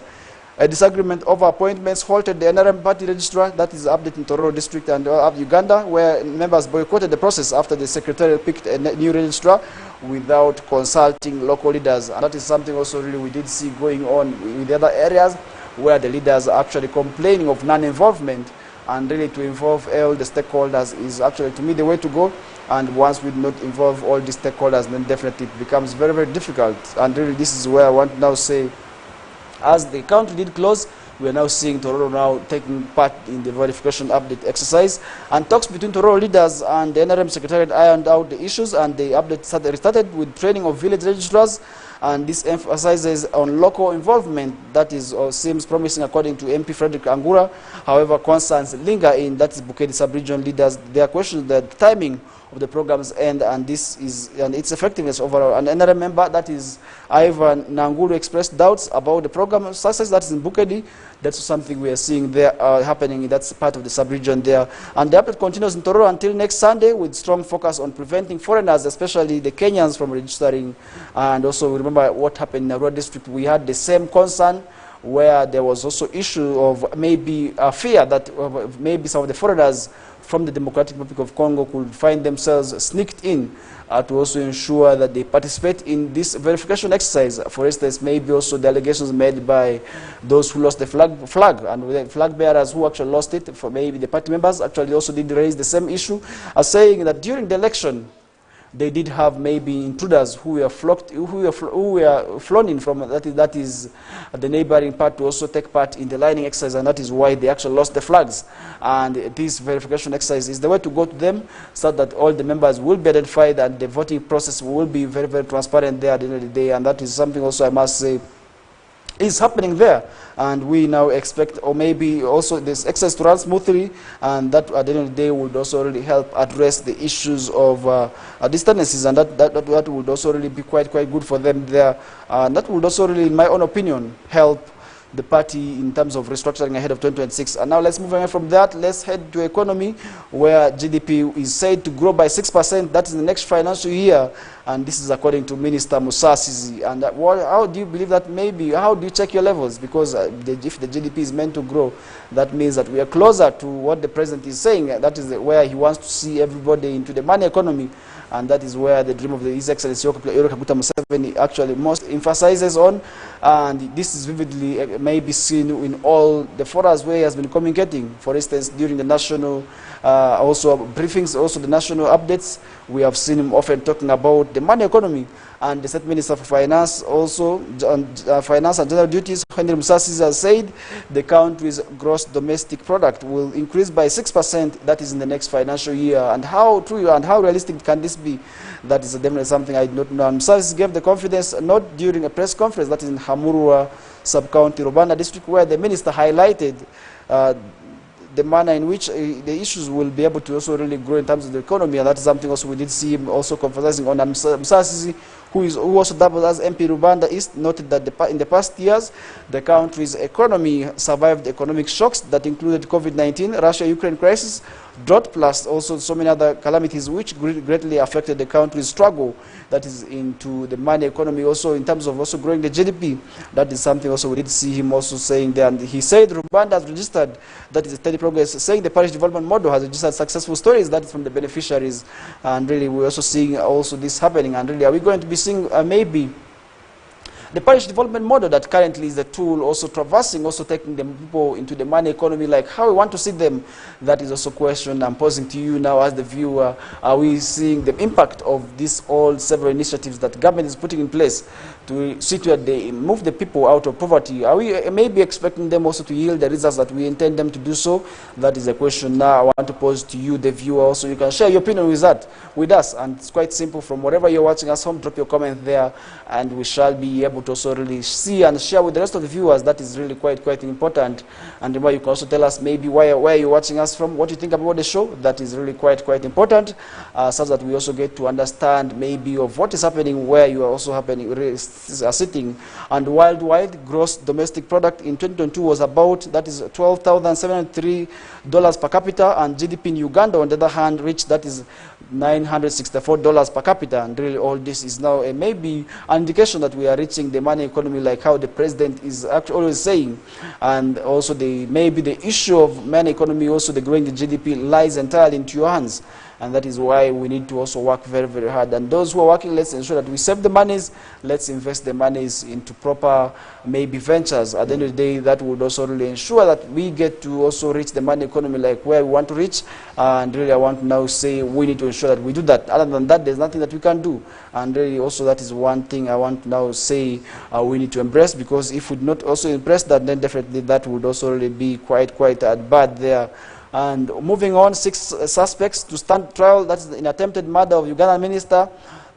A disagreement over appointments halted the NRM party registrar, that is update in Tororo district and Uganda, where members boycotted the process after the secretary picked a new registrar without consulting local leaders. And that is something also really we did see going on in the other areas where the leaders are actually complaining of non-involvement. And really to involve all the stakeholders is actually, to me, the way to go. And once we do not involve all the stakeholders, then definitely it becomes very difficult. And really this is where I want to now say, as the country did close, we are now seeing Tororo now taking part in the verification update exercise. And talks between Tororo leaders and the NRM secretariat ironed out the issues, and the update restarted with training of village registrars. And this emphasizes on local involvement, that is seems promising according to MP Frederick Angura. However, concerns linger in, that is Bukedi sub-region leaders. There are questions that the timing of the program's end and its effectiveness overall. And another member, that is Ivan Nangulu, expressed doubts about the program success, that is in Bukedi. That's something we are seeing there happening. That's part of the sub-region there. And the update continues in Tororo until next Sunday, with strong focus on preventing foreigners, especially the Kenyans, from registering. And also remember what happened in Arua district. We had the same concern, where there was also issue of maybe a fear that maybe some of the foreigners from the Democratic Republic of Congo could find themselves sneaked in to also ensure that they participate in this verification exercise. For instance, maybe also the allegations made by those who lost the flag and the flag bearers who actually lost it, for maybe the party members actually also did raise the same issue, as saying that during the election, they did have maybe intruders who were flown in from that is the neighboring part to also take part in the lining exercise, and that is why they actually lost the flags. And this verification exercise is the way to go to them, so that all the members will be identified and the voting process will be very transparent there at the end of the day. And that is something also I must say is happening there, and we now expect, or maybe also this exercise to run smoothly, and that at the end of the day would also really help address the issues of distances, and that would also really be quite good for them there. And that would also really, in my own opinion, help the party in terms of restructuring ahead of 2026. And now let's move on from that. Let's head to economy, where GDP is said to grow by 6%. That is the next financial year. and this is according to Minister Musasizi. And how do you believe that maybe, how do you check your levels? Because if the GDP is meant to grow, that means that we are closer to what the president is saying. That is where he wants to see everybody into the money economy, and that is where the dream of His Excellency Yoweri Kaguta Museveni actually most emphasizes on. And this is vividly maybe seen in all the forums where he has been communicating. For instance, during the national also briefings, also the national updates, we have seen him often talking about the money economy. And the State Minister for Finance also, Finance and General Duties, Henry Musasizi, has said the country's gross domestic product will increase by 6%, that is in the next financial year. And how true and how realistic can this be? That is definitely something I do not know. And Musasizi gave the confidence not during a press conference, that is in Hamurwa Sub-County, Rubanda District, where the minister highlighted the manner in which the issues will be able to also really grow in terms of the economy. And that is something also we did see him also emphasizing on. And Musasizi, who also doubled as MP Rubanda East, noted that in the past years, the country's economy survived economic shocks that included COVID-19, Russia-Ukraine crisis, drought, plus also so many other calamities which greatly affected the country's struggle, that is into the money economy, also in terms of also growing the GDP. That is something also we did see him also saying there. And he said Rwanda has registered, that is a steady progress, saying the parish development model has registered successful stories, that is from the beneficiaries. And really we're also seeing also this happening. And really, are we going to be seeing maybe the parish development model that currently is the tool also traversing, also taking the people into the money economy, like how we want to see them? That is also a question I'm posing to you now as the viewer. Are we seeing the impact of these all several initiatives that government is putting in place to see that they move the people out of poverty? Are we maybe expecting them also to yield the results that we intend them to do so? That is a question now I want to pose to you, the viewer. Also, you can share your opinion with us, and it's quite simple. From wherever you're watching us home, drop your comment there, and we shall be able to also really see and share with the rest of the viewers. That is really quite important. And remember, you can also tell us maybe where you're watching us from, what you think about the show. That is really quite important, so that we also get to understand maybe of what is happening, where you are also sitting. And worldwide gross domestic product in 2022 was about, that is $12,703 per capita, and GDP in Uganda on the other hand reached, that is $964 per capita. And really all this is now maybe an indication that we are reaching the money economy, like how the president is actually always saying. And also maybe the issue of money economy, also the growing the GDP, lies entirely into your hands. And that is why we need to also work very hard. And those who are working, let's ensure that we save the monies, let's invest the monies into proper maybe ventures. At the end of the day, that would also really ensure that we get to also reach the money economy like where we want to reach. And really I want to now say we need to ensure that we do that. Other than that, there's nothing that we can do. And really also that is one thing I want to now say we need to embrace, because if we do not also embrace that, then definitely that would also really be quite bad there. And moving on, 6 suspects to stand trial, that is in attempted murder of Ugandan minister.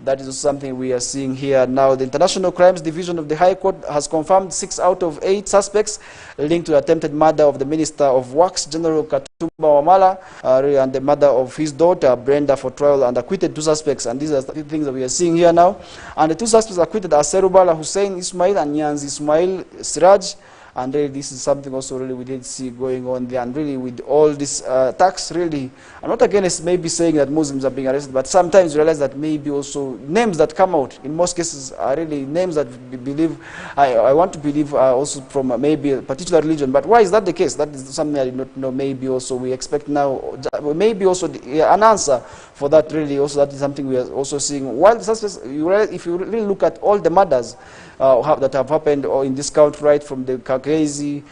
That is something we are seeing here now. The International Crimes Division of the High Court has confirmed 6 out of 8 suspects linked to the attempted murder of the Minister of Works, General Katumba Wamala, and the murder of his daughter, Brenda, for trial, and acquitted 2 suspects. And these are the things that we are seeing here now. And the 2 suspects acquitted are Serubala Hussein Ismail and Nyanzi Ismail Siraj. And really this is something also really we did see going on there. And really with all this attacks, really, I'm not against maybe saying that Muslims are being arrested, but sometimes you realize that maybe also names that come out, in most cases, are really names that we believe, I want to believe are also from maybe a particular religion. But why is that the case? That is something I did not know. Maybe also we expect now, maybe also an answer for that. Really also that is something we are also seeing. While the suspects, if you really look at all the murders that have happened in this country, right from the Kakezi,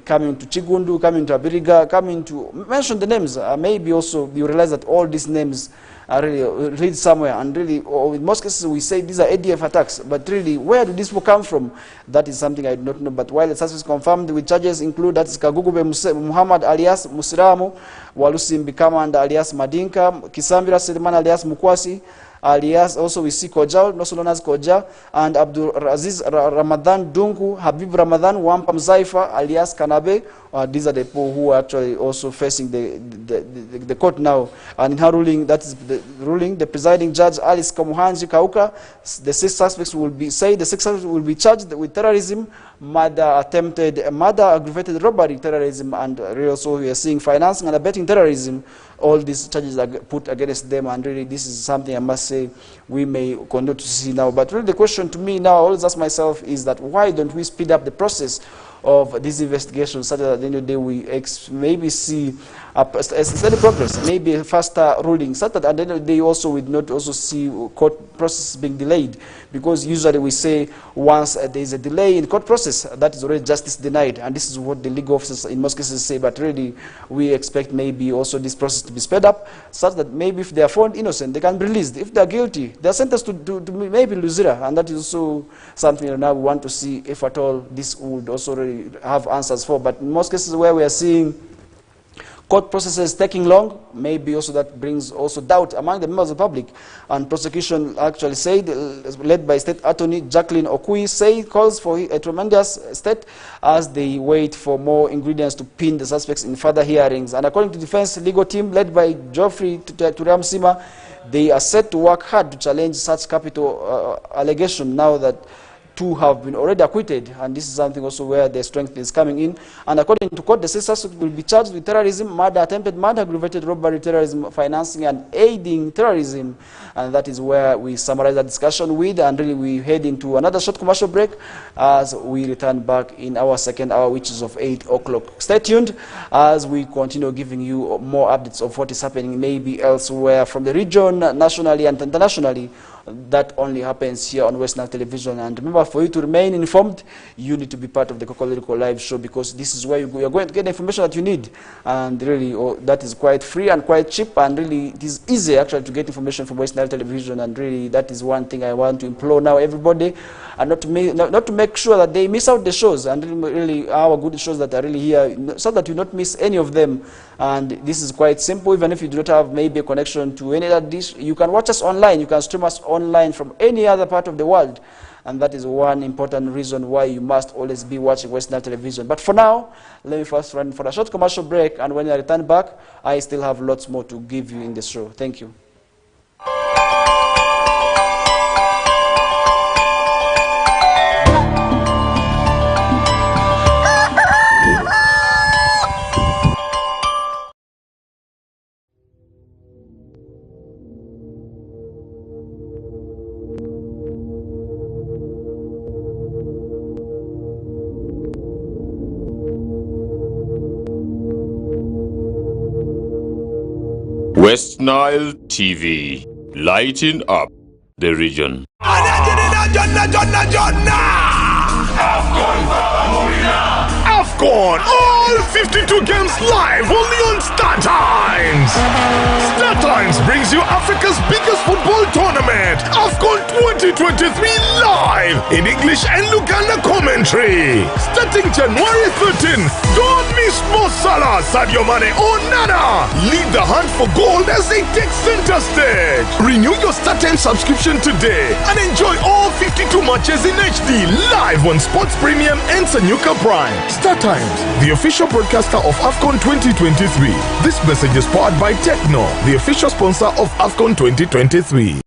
coming to Chigundu, coming to Abiriga, coming to, mention the names, maybe also you realize that all these names are really read somewhere, and really, or in most cases we say these are ADF attacks, but really, where do these people come from? That is something I do not know. But while the suspects confirmed with charges include, that is Kagugube Muhammad alias Musiramu, Walusimbi Kamanda alias Madinka, Kisambira Selimani alias Mukwasi, alias also we see Kojal, also known as Koja, and Abdul Aziz Ramadan Dungu, Habib Ramadan, Wampam Zaifa alias Kanabe. These are the people who are actually also facing the court now. And in her ruling, that is the ruling, the presiding judge Alice Kamuhanji Kauka, the 6 suspects will be charged with terrorism, murder, attempted murder, aggravated robbery, terrorism, and also we are seeing financing and abetting terrorism. all these charges are put against them, and really this is something I must say we may continue to see now. But really the question to me now, I always ask myself, is that why don't we speed up the process of these investigations such that at the end of the day we maybe see a steady progress, maybe a faster ruling, such that at the end of the day also we not also see court process being delayed, because usually we say once there is a delay in court process, that is already justice denied, and this is what the legal officers in most cases say. But really we expect maybe also this process to be sped up, such that maybe if they are found innocent, they can be released. If they are guilty, they are sentenced to maybe Luzira, and that is also something now we want to see if at all this would also really have answers for. But in most cases where we are seeing court processes taking long, maybe also that brings also doubt among the members of the public. And prosecution actually said, led by State Attorney Jacqueline Okui, calls for a tremendous state as they wait for more ingredients to pin the suspects in further hearings. And according to defense legal team led by Geoffrey Turiamsima, they are set to work hard to challenge such capital allegation now that two have been already acquitted, and this is something also where the strength is coming in. And according to court, the sisters will be charged with terrorism, murder, attempted murder, aggravated robbery, terrorism, financing, and aiding terrorism. And that is where we summarize the discussion with, and really we head into another short commercial break as we return back in our second hour, which is of 8 o'clock. Stay tuned as we continue giving you more updates of what is happening maybe elsewhere from the region, nationally and internationally. That only happens here on WESTNILE television. And remember, for you to remain informed, you need to be part of the Kokoliriko live show, because this is where you're going to get the information that you need. And really, that is quite free and quite cheap, and really it is easy actually to get information from WESTNILE television. And really that is one thing I want to implore now everybody, and not to make sure that they miss out the shows, and really our good shows that are really here, so that you not miss any of them. And this is quite simple. Even if you do not have maybe a connection to any other dish, you can watch us online. You can stream us online from any other part of the world. And that is one important reason why you must always be watching WESTNILE television. But for now, let me first run for a short commercial break, and when I return back, I still have lots more to give you in the show. Thank you. WESTNILE TV, lighting up the region. AFCON, all 52 games live only on StarTimes. StarTimes brings you Africa's biggest football tournament, AFCON 2023 live in English and Luganda commentary. Starting January 13, don't miss Mo Salah, Sadio Mane or Nana. Lead the hunt for gold as they take center stage. Renew your StarTimes subscription today and enjoy all 52 matches in HD live on Sports Premium and Sanyuka Prime. StarTimes, the official broadcaster of AFCON 2023. This message is powered by Techno, the official sponsor of AFCON 2023.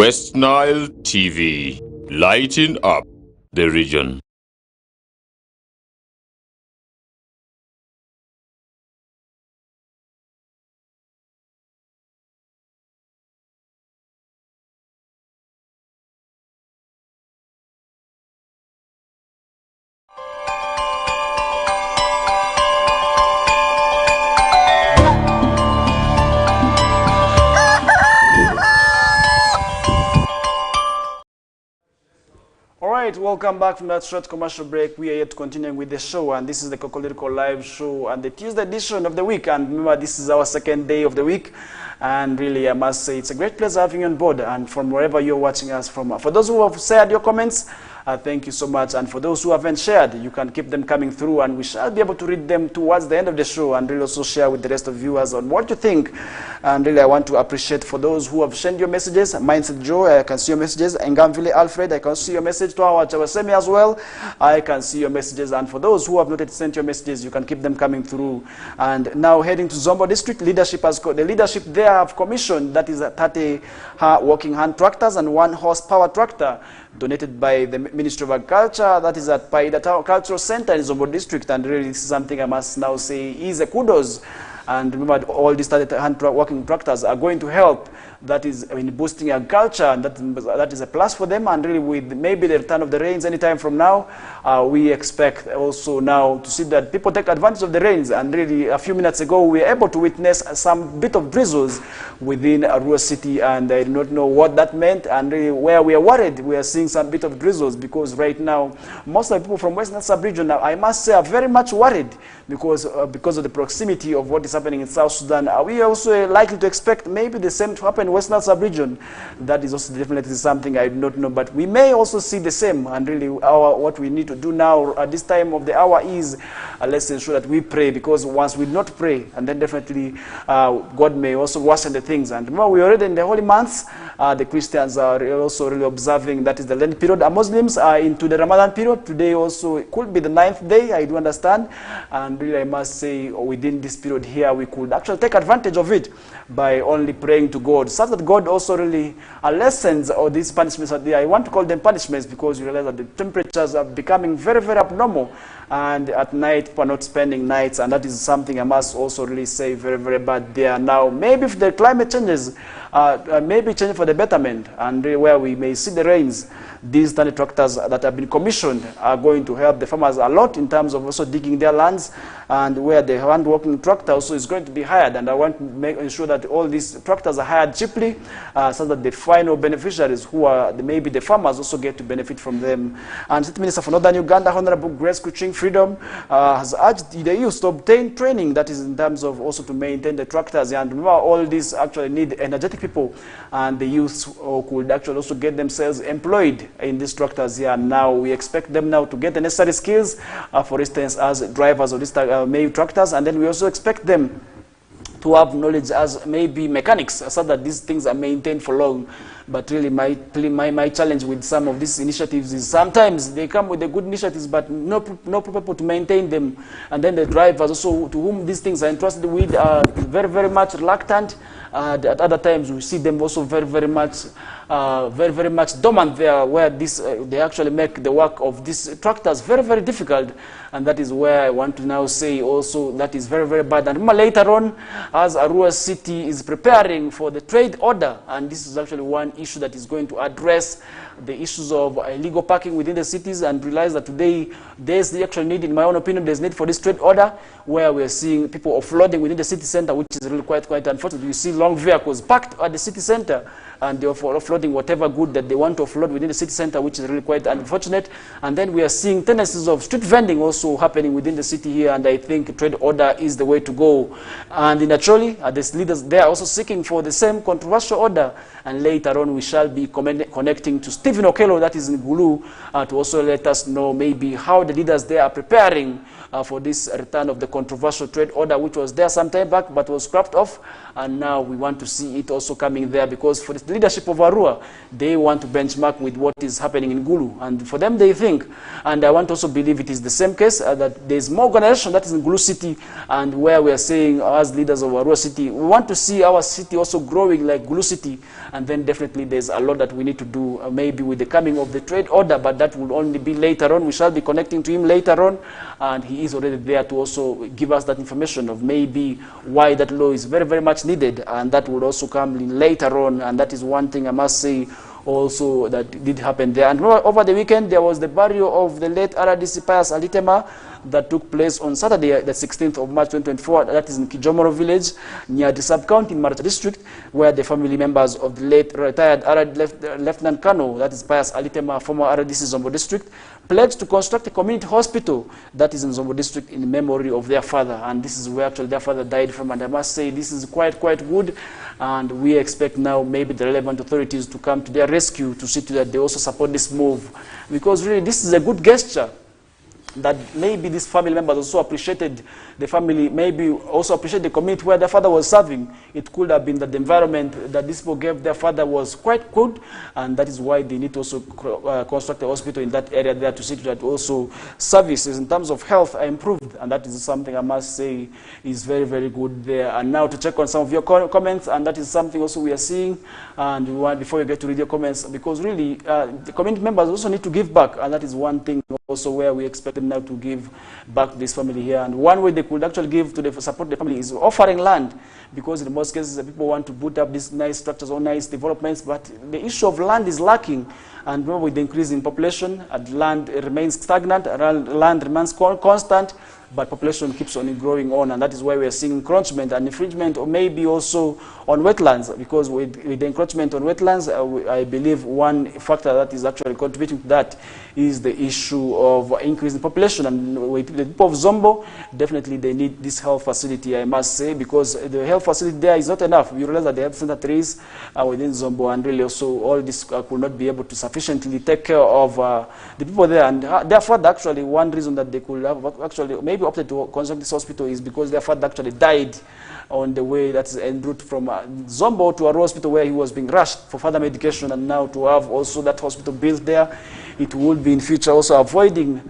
West Nile TV, lighting up the region. Alright, welcome back from that short commercial break. We are yet continuing with the show, and this is the Kokoliriko live show and the Tuesday edition of the week. And remember, this is our second day of the week, and really I must say it's a great pleasure having you on board, and from wherever you're watching us from. For those who have shared your comments, thank you so much, and for those who haven't shared, you can keep them coming through, and we shall be able to read them towards the end of the show, and really also share with the rest of viewers on what you think. And really I want to appreciate for those who have sent your messages. Mindset Joe, I can see your messages. Ngamvile Alfred, I can see your message. To our Chawasemi as well, I can see your messages. And for those who have not yet sent your messages, you can keep them coming through. And now heading to Zombo District, leadership has got the leadership there have commissioned, that is 30 working hand tractors and 1 horsepower tractor, donated by the Ministry of Agriculture, that is at Paida Cultural Center in Zombo District. And really this is something I must now say is a kudos. And remember, all these hand working tractors are going to help, that is in boosting agriculture, and that is a plus for them. And really with maybe the return of the rains anytime from now, we expect also now to see that people take advantage of the rains. And really a few minutes ago we were able to witness some bit of drizzles within Arua City, and I do not know what that meant. And really where we are worried, we are seeing some bit of drizzles, because right now most of the people from West Nile sub-region, I must say, are very much worried because of the proximity of what is happening in South Sudan. Are we also likely to expect maybe the same to happen in West Nile sub-region? That is also definitely something I do not know, but we may also see the same. And really what we need to do now at this time of the hour is let's ensure that we pray, because once we not pray, and then definitely God may also worsen the things. And remember, we are already in the holy months. The Christians are also really observing, that is the Lent period. Muslims are into the Ramadan period. Today also it could be the 9th day, I do understand. And really I must say, within this period here, we could actually take advantage of it by only praying to God, such that God also really lessens all these punishments. I want to call them punishments, because you realize that the temperatures are becoming very, very abnormal, and at night people are not spending nights, and that is something I must also really say very, very bad there. Now maybe if the climate changes, maybe change for the betterment, and where we may see the rains, these tiny tractors that have been commissioned are going to help the farmers a lot in terms of also digging their lands, and where the hand working tractor also is going to be hired. And I want to ensure that all these tractors are hired cheaply, so that the final beneficiaries, who are maybe the farmers, also get to benefit from them. And State Minister for Northern Uganda, Honorable Grace Kuching Freedom, has urged the youth to obtain training, that is in terms of also to maintain the tractors. And remember, all these actually need energetic people, and the youth could actually also get themselves employed in these tractors here. Now we expect them now to get the necessary skills, for instance, as drivers of these maybe tractors, and then we also expect them to have knowledge as maybe mechanics, so that these things are maintained for long. But really my challenge with some of these initiatives is sometimes they come with the good initiatives, but no people to maintain them. And then the drivers also, to whom these things are entrusted with, are very, very much reluctant. At other times we see them also very, very much dormant there, where they actually make the work of these tractors very, very difficult. And that is where I want to now say also that is very, very bad. And later on, as Arua City is preparing for the trade order, and this is actually one issue that is going to address the issues of illegal parking within the cities, and realize that today there's the actual need, in my own opinion, there's need for this trade order, where we're seeing people offloading within the city center, which is really quite unfortunate. You see long vehicles parked at the city center, and they're offloading whatever good that they want to offload within the city center, which is really quite unfortunate. And then we are seeing tendencies of street vending also happening within the city here, and I think trade order is the way to go. And naturally, the leaders, they are also seeking for the same controversial order, and later on we shall be connecting to Stephen Okello, that is in Gulu, to also let us know maybe how the leaders there are preparing for this return of the controversial trade order, which was there some time back but was scrapped off. and now we want to see it also coming there, because for the leadership of Arua, they want to benchmark with what is happening in Gulu, and for them they think, and I want to also believe it is the same case, that there is more organization that is in Gulu City, and where we are saying as leaders of Arua City, we want to see our city also growing like Gulu City, and then definitely there's a lot that we need to do, maybe with the coming of the trade order, but that will only be later on. We shall be connecting to him later on, and he is already there to also give us that information of maybe why that law is very, very much needed, and that will also come in later on, and that is one thing I must say also that did happen there. And over the weekend, there was the burial of the late RDC Pius Alitema that took place on Saturday, the 16th of March 2024. That is in Kijomoro village, near the sub-county in Maracha district, where the family members of the late retired Lieutenant Colonel, that is Pius Alitema, former RDC Zombo district, pledged to construct a community hospital that is in Zombo district in memory of their father. And this is where actually their father died from. And I must say this is quite good. And we expect now maybe the relevant authorities to come to their rescue to see to that they also support this move. Because really this is a good gesture that maybe these family members also appreciated the family, maybe also appreciate the community where their father was serving. It could have been that the environment that these people gave their father was quite good, and that is why they need to also construct a hospital in that area there to see to that also services in terms of health are improved, and that is something I must say is very good there. And now to check on some of your comments, and that is something also we are seeing, and we want, before you get to read your comments, because really the community members also need to give back, and that is one thing also where we expect them now to give back to this family here. And one way they could actually give to support the family is offering land, because in most cases people want to put up these nice structures or nice developments, but the issue of land is lacking. And with the increase in population, land remains stagnant, land remains constant, but population keeps on growing on, and that is why we are seeing encroachment and infringement, or maybe also on wetlands, because with the encroachment on wetlands, I believe one factor that is actually contributing to that is the issue of increase in population. And with the people of Zombo, definitely they need this health facility, I must say, because the health facility there is not enough. We realize that the health center there is within Zombo, and really also all this could not be able to sufficiently take care of the people there. And their father, actually, one reason that they could have actually maybe opted to construct this hospital is because their father actually died on the way that's en route from Zombo to a hospital where he was being rushed for further medication, and now to have also that hospital built there, it would be in future also avoiding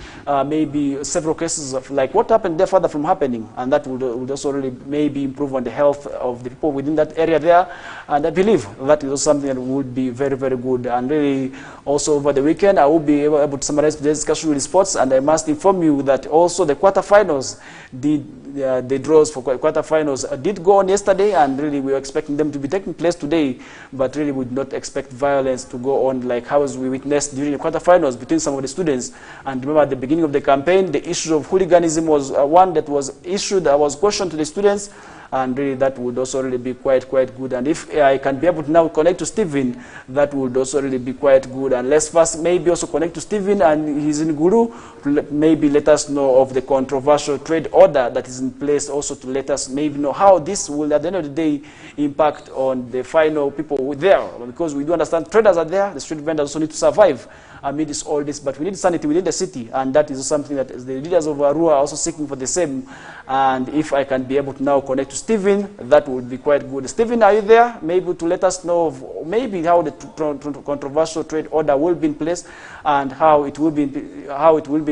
maybe several cases of like what happened to their father from happening, and that would also really maybe improve on the health of the people within that area there. And I believe that is also something that would be very good. And really also over the weekend I will be able to summarize today's discussion with sports, and I must inform you that also the quarterfinals the draws for quarterfinals did go on yesterday, and really we were expecting them to be taking place today, but really we did not expect violence to go on like how we witnessed during the quarterfinals between some of the students. And remember at the beginning of the campaign, the issue of hooliganism was one that was issued, that was questioned to the students, and really that would also really be quite good. And if I can be able to now connect to Stephen, that would also really be quite good. And let's first maybe also connect to Stephen, and he's in Guru, maybe let us know of the controversial trade order that is in place, also to let us maybe know how this will at the end of the day impact on the final people there, because we do understand traders are there, the street vendors also need to survive amidst all this, but we need sanity within the city, and that is something that the leaders of Arua are also seeking for the same. And if I can be able to now connect to Stephen, that would be quite good. Stephen, are you there? Maybe to let us know of maybe how the controversial trade order will be in place and how it will be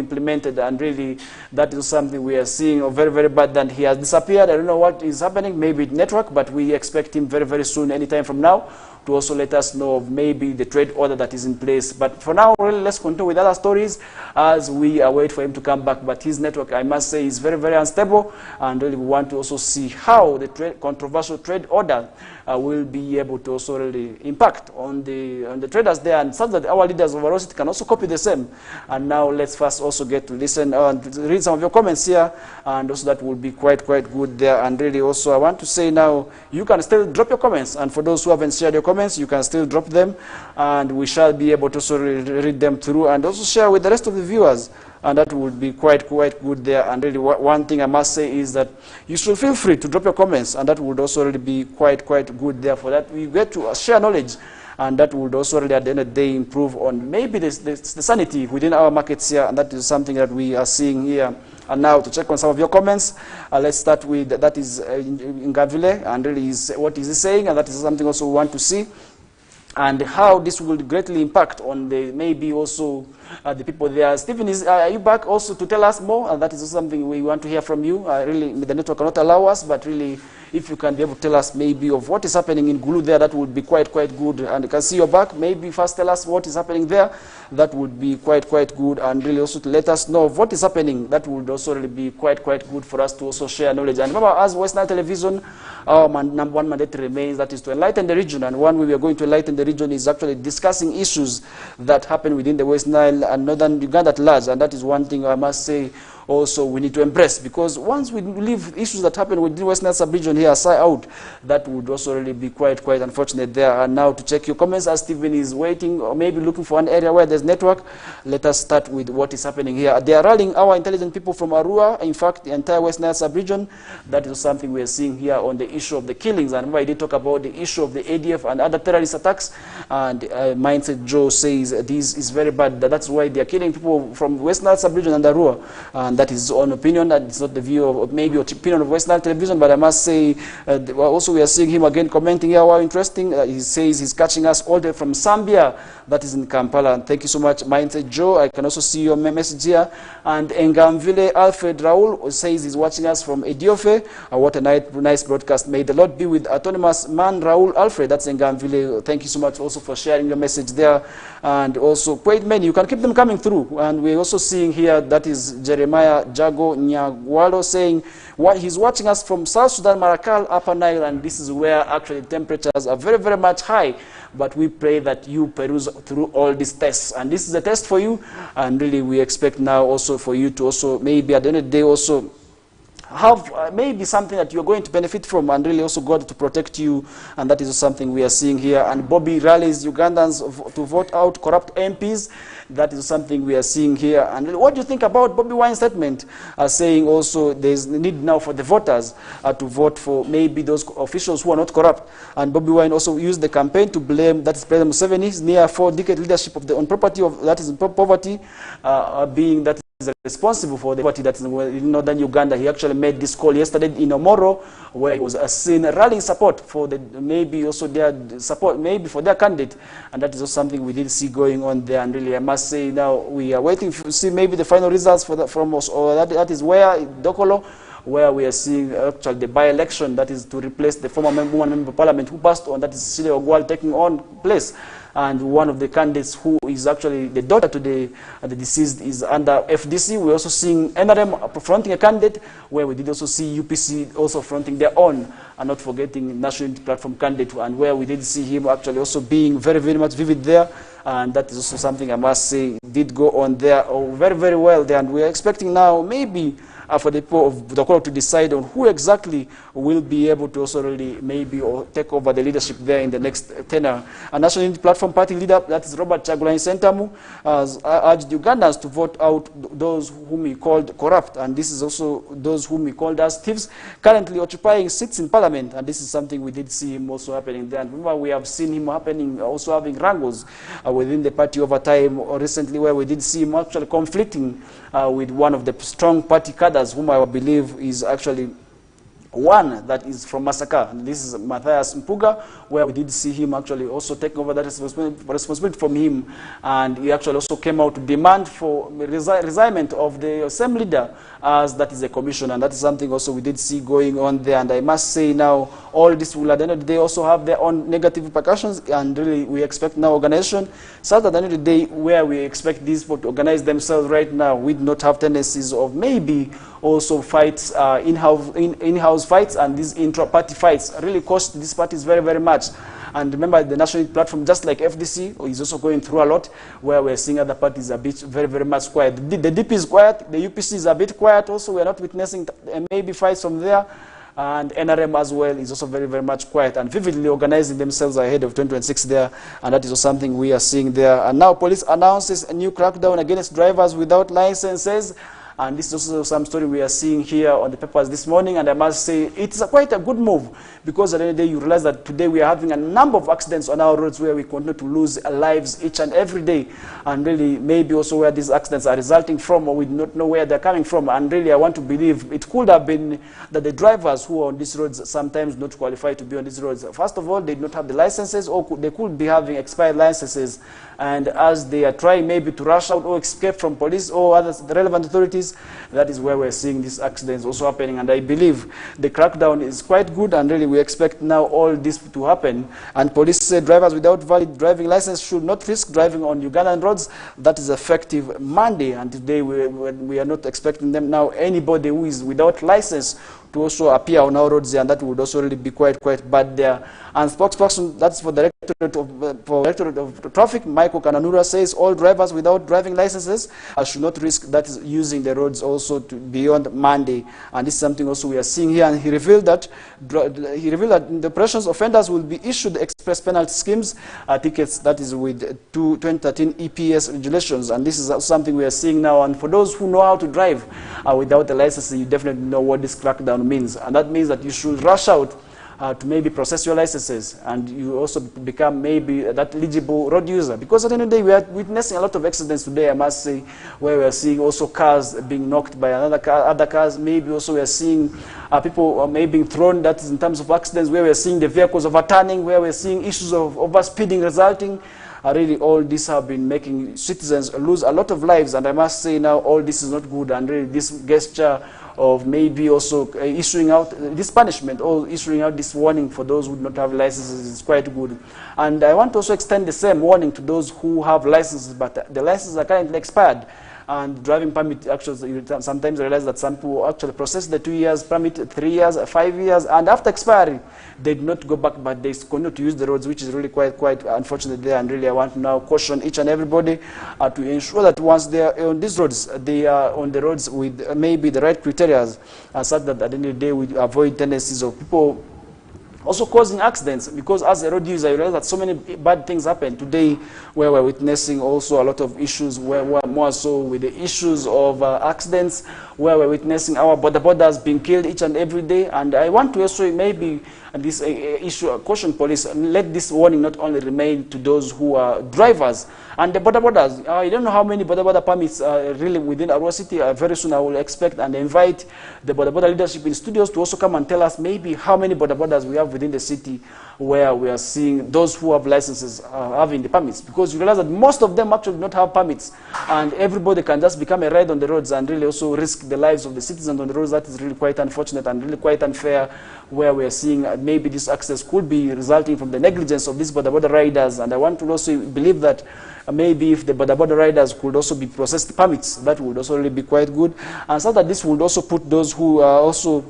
implemented. And really, that is something we are seeing very bad. And he has disappeared. I don't know what is happening. Maybe network, but we expect him very soon, anytime from now, to also let us know of maybe the trade order that is in place. But for now, really, let's continue with other stories as we await for him to come back. But his network, I must say, is very unstable, and really we want to also see how the controversial trade order will be able to also really impact on the traders there, and such that our leaders of Arua can also copy the same. And now let's first also get to listen and read some of your comments here, and also that will be quite good there. And really also I want to say now, you can still drop your comments, and for those who haven't shared your comments, you can still drop them, and we shall be able to also read them through and also share with the rest of the viewers, and that would be quite good there. And really one thing I must say is that you should feel free to drop your comments, and that would also really be quite good there. For that we get to share knowledge and that would also really at the end of the day improve on maybe the sanity within our markets here, and that is something that we are seeing here. And now to check on some of your comments, let's start with, that is Ngavile, and really what is he saying, and that is something also we want to see, and how this will greatly impact on the maybe also the people there. Stephen, are you back also to tell us more? And that is also something we want to hear from you. Really, the network cannot allow us, but really, if you can be able to tell us maybe of what is happening in Gulu there, that would be quite good. And you can see you're back. Maybe first tell us what is happening there. That would be quite good. And really also to let us know of what is happening. That would also really be quite good for us to also share knowledge. And remember, as West Nile Television, our number one mandate remains, that is to enlighten the region. And one way we are going to enlighten the region is actually discussing issues that happen within the West Nile and northern Uganda at large. And that is one thing I must say also we need to embrace, because once we leave issues that happen within West Nile sub-region here aside out, that would also really be quite unfortunate there. And now to check your comments as Stephen is waiting or maybe looking for an area where there's network, let us start with what is happening here. They are rallying our intelligent people from Arua, in fact the entire West Nile sub-region. That is something we are seeing here on the issue of the killings, and I did talk about the issue of the ADF and other terrorist attacks, and Mindset Joe says this is very bad, that's why they are killing people from West Nile sub-region and Arua. And that is his own opinion, that is not the view of maybe opinion of West Nile Television, but I must say, also we are seeing him again commenting here. How interesting. He says he's catching us all the way from Zambia, that is in Kampala. And thank you so much, Mindset Joe. I can also see your message here. And Engamvile Alfred Raul says he's watching us from Ediofe. What a nice broadcast. May the Lord be with autonomous man Raul Alfred. That's Engamvile. Thank you so much also for sharing your message there. And also quite many. You can keep them coming through. And we're also seeing here, that is Jeremiah Jago Nyagwalo saying he's watching us from South Sudan, Marakal, Upper Nile, and this is where actually temperatures are very much high. But we pray that you peruse through all these tests, and this is a test for you, and really we expect now also for you to also maybe at the end of the day also have maybe something that you're going to benefit from, and really also God to protect you, and that is something we are seeing here. And Bobby rallies Ugandans to vote out corrupt MPs. That is something we are seeing here. And what do you think about Bobby Wine's statement saying also there's need now for the voters to vote for maybe those officials who are not corrupt? And Bobby Wine also used the campaign to blame, that is President Museveni's near 4-decade leadership of the on property of, that is poverty, being that is responsible for the poverty that is in northern Uganda. He actually made this call yesterday in Omoro, where he was seen rallying support for the maybe also their support maybe for their candidate, and that is also something we did see going on there. And really I must say now we are waiting to see maybe the final results for from us, or that is where Dokolo, where we are seeing actually the by-election, that is to replace the former member of parliament who passed on, that is Cecilia Ogwal, taking on place. And one of the candidates who is actually the daughter to the deceased is under FDC. We're also seeing NRM fronting a candidate, where we did also see UPC also fronting their own, and not forgetting National Unity Platform candidate, and where we did see him actually also being very much vivid there. And that is also something I must say did go on there very well there. And we are expecting now maybe for the people of Dokolo to decide on who exactly will be able to also really maybe or take over the leadership there in the next tenure. A National Unity Platform party leader, that is Robert Chagulanyi Sentamu, has urged Ugandans to vote out those whom he called corrupt, and this is also those whom he called as thieves, currently occupying seats in parliament. And this is something we did see him also happening there. And remember, we have seen him happening also having wrangles within the party over time, or recently, where we did see him actually conflicting with one of the strong party cadres, whom I believe is actually one that is from Masaka. And this is Matthias Mpuga, where we did see him actually also take over that responsibility from him. And he actually also came out to demand for resignment of the same leader, as that is a commission. And that is something also we did see going on there. And I must say now, all this will at the end of the day also have their own negative repercussions. And really we expect now organization, so at the end of the day, where we expect these people to organize themselves right now, we do not have tendencies of maybe also fights, in-house fights, and these intra-party fights really cost these parties very much. And remember, the National Unity Platform, just like FDC, is also going through a lot, where we're seeing other parties a bit very much quiet. The DP is quiet, the UPC is a bit quiet also. We're not witnessing maybe fights from there. And NRM as well is also very much quiet and vividly organizing themselves ahead of 2026 there, and that is also something we are seeing there. And now police announces a new crackdown against drivers without licenses. And this is also some story we are seeing here on the papers this morning. And I must say, it's quite a good move, because at the end of the day, you realize that today we are having a number of accidents on our roads where we continue to lose lives each and every day. And really, maybe also where these accidents are resulting from, or we do not know where they're coming from. And really, I want to believe it could have been that the drivers who are on these roads sometimes not qualified to be on these roads. First of all, they do not have the licenses, or they could be having expired licenses. And as they are trying maybe to rush out or escape from police or other the relevant authorities, that is where we're seeing these accidents also happening. And I believe the crackdown is quite good, and really we expect now all this to happen. And police say drivers without valid driving license should not risk driving on Ugandan roads. That is effective Monday, and today we are not expecting them now, anybody who is without license, to also appear on our roads, and that would also really be quite bad there. And spokesperson, that's for the Directorate of Traffic, Michael Kananura, says all drivers without driving licenses should not risk that is using the roads also to beyond Monday. And this is something also we are seeing here. And he revealed that in the operations, offenders will be issued express penalty schemes, tickets, that is with 2013 EPS regulations. And this is something we are seeing now. And for those who know how to drive without the license, you definitely know what this crackdown means. And that means that you should rush out to maybe process your licenses, and you also become maybe that eligible road user. Because at the end of the day, we are witnessing a lot of accidents today, I must say, where we are seeing also cars being knocked by other cars. Maybe also we are seeing people maybe being thrown, that is in terms of accidents, where we are seeing the vehicles overturning, where we are seeing issues of overspeeding resulting. Really, all this have been making citizens lose a lot of lives, and I must say now all this is not good. And really, this gesture of maybe also issuing out this punishment or issuing out this warning for those who do not have licenses is quite good. And I want to also extend the same warning to those who have licenses, but the licenses are currently expired. And driving permit, actually, sometimes I realize that some people actually process the 2 years permit, 3 years, 5 years, and after expiry, they do not go back, but they continue to use the roads, which is really quite unfortunate there. And really, I want to now caution each and everybody to ensure that once they are on these roads, they are on the roads with maybe the right criteria, such that at the end of the day, we avoid tendencies of people also causing accidents. Because as a road user, I realize that so many bad things happen today, where we're witnessing also a lot of issues, where we're more so with the issues of accidents, where we're witnessing our border-borders being killed each and every day. And I want to also maybe this issue, caution police, let this warning not only remain to those who are drivers and the border-borders. I don't know how many border permits really within our city. Very soon I will expect and invite the border leadership in studios to also come and tell us maybe how many border we have within the city, where we are seeing those who have licenses having the permits. Because you realize that most of them actually do not have permits, and everybody can just become a ride on the roads and really also risk the lives of the citizens on the roads. That is really quite unfortunate and really quite unfair, where we are seeing maybe this access could be resulting from the negligence of these border riders. And I want to also believe that maybe if the border riders could also be processed permits, that would also really be quite good. And so that this would also put those who are also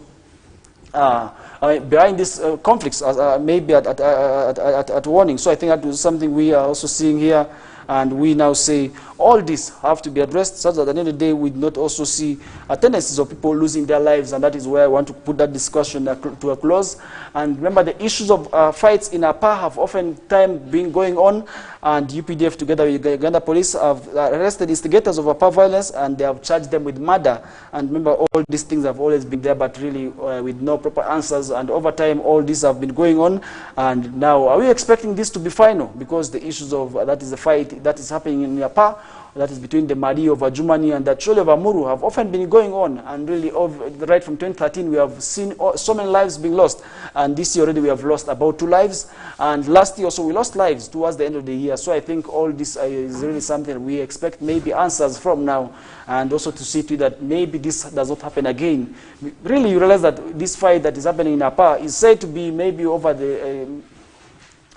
behind these conflicts maybe at warning. So I think that is something we are also seeing here. And we now say all this have to be addressed, such that at the end of the day we do not also see tendencies of people losing their lives. And that is where I want to put that discussion to a close. And remember, the issues of fights in APA have oftentimes been going on, and UPDF together with Uganda police have arrested instigators of APA violence, and they have charged them with murder. And remember, all these things have always been there, but really with no proper answers. And over time, all these have been going on. And now, are we expecting this to be final? Because the issues of that is the fight that is happening in Yapa, that is between the Madi of Ajumani and the Chole of Amuru, have often been going on. And really, right from 2013, we have seen so many lives being lost. And this year already, we have lost about 2 lives. And last year also, we lost lives towards the end of the year. So I think all this is really something we expect maybe answers from now. And also to see to that maybe this does not happen again. Really, you realize that this fight that is happening in Apa is said to be maybe over the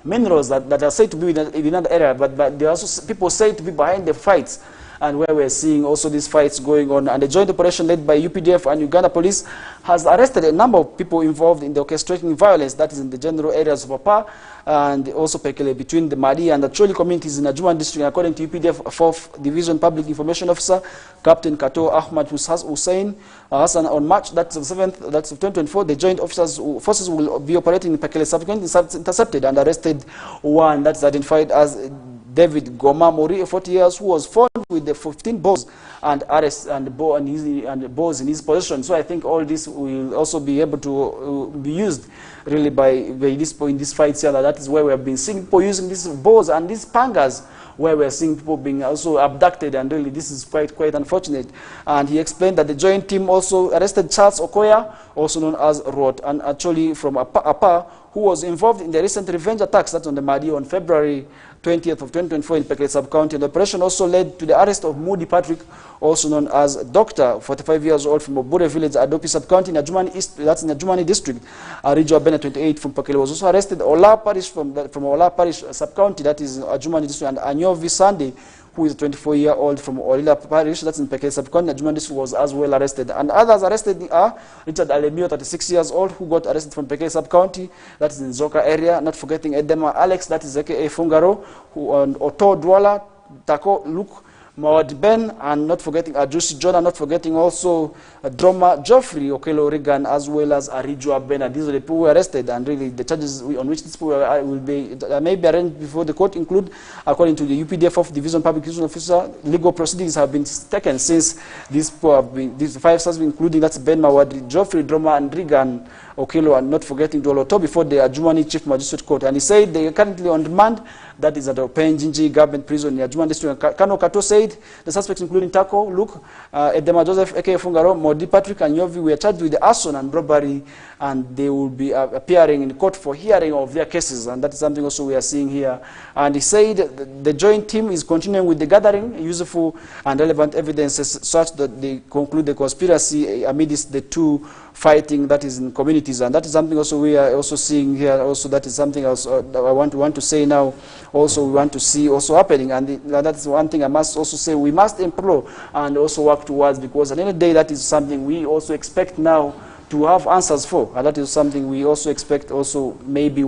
minerals that are said to be in another area, but there are also people said to be behind the fights, and where we're seeing also these fights going on. And the joint operation led by UPDF and Uganda police has arrested a number of people involved in the orchestrating violence that is in the general areas of Apa, and also between the Madi and the Choli communities in Ajuman district. According to UPDF 4th Division Public Information Officer, Captain Kato Ahmad Hussein Hassan, on March, that's the 7th, that's 2024, the joint forces will be operating in Pekele subsequently intercepted and arrested one that's identified as David Goma Mori, 40 years, who was found with the 15 balls and arrests and balls in his possession. So I think all this will also be able to be used really by this point in this fight here. That is where we have been seeing people using these balls and these pangas, where we're seeing people being also abducted, and really this is quite unfortunate. And he explained that the joint team also arrested Charles Okoya, also known as Rot, and actually from Apa, who was involved in the recent revenge attacks that on the Mahdi on February 20th of 2024 in Pekele sub-county. And the operation also led to the arrest of Moody Patrick, also known as Doctor, 45 years old from Obure village, Adopi sub-county in Adjumani East, that's in Adjumani district. Rijo Abena, 28, from Pekele was also arrested. Ola Parish from Ola Parish sub-county, that is Adjumani district, and Anyovi Sunday, who is a 24-year-old from Olila Parish, that's in Pekele sub-county, Adjumani district, was as well arrested. And others arrested are Richard Alemio, 36 years old, who got arrested from Pekele sub-county, that is in Zoka area. Not forgetting Edema Alex, that is aka Fungaro, who and Oto Dwala, Tako Luke, Mawad Ben, and not forgetting Ajusi Jonah, not forgetting also Droma Geoffrey Okelo Regan, as well as Arijo Abena. These are the people who were arrested, and really the charges on which these people will be may be arraigned before the court include, according to the UPDF of Division Public Prosecution Officer, legal proceedings have been taken since these people have been, these 5 suspects, including that's Ben Mawad, Geoffrey, Droma, and Regan Okelo, and not forgetting Doloto, before the Adjumani Chief Magistrate Court. And he said they are currently on remand, that is at the Penjinji Government Prison in Adjumani District. Kano Kato said the suspects, including Tako, Luke, Edema Joseph, aka Fungaro, Modi Patrick, and Yovi, were charged with the arson and robbery, and they will be appearing in court for hearing of their cases, and that is something also we are seeing here. And he said the joint team is continuing with the gathering useful and relevant evidences such that they conclude the conspiracy amidst the two fighting that is in communities, and that is something also we are also seeing here. Also, that is something else that I want to say now. Also, we want to see also happening, and that is one thing I must also say we must improve and also work towards, because at the end of the day, that is something we also expect now to have answers for, and that is something we also expect also maybe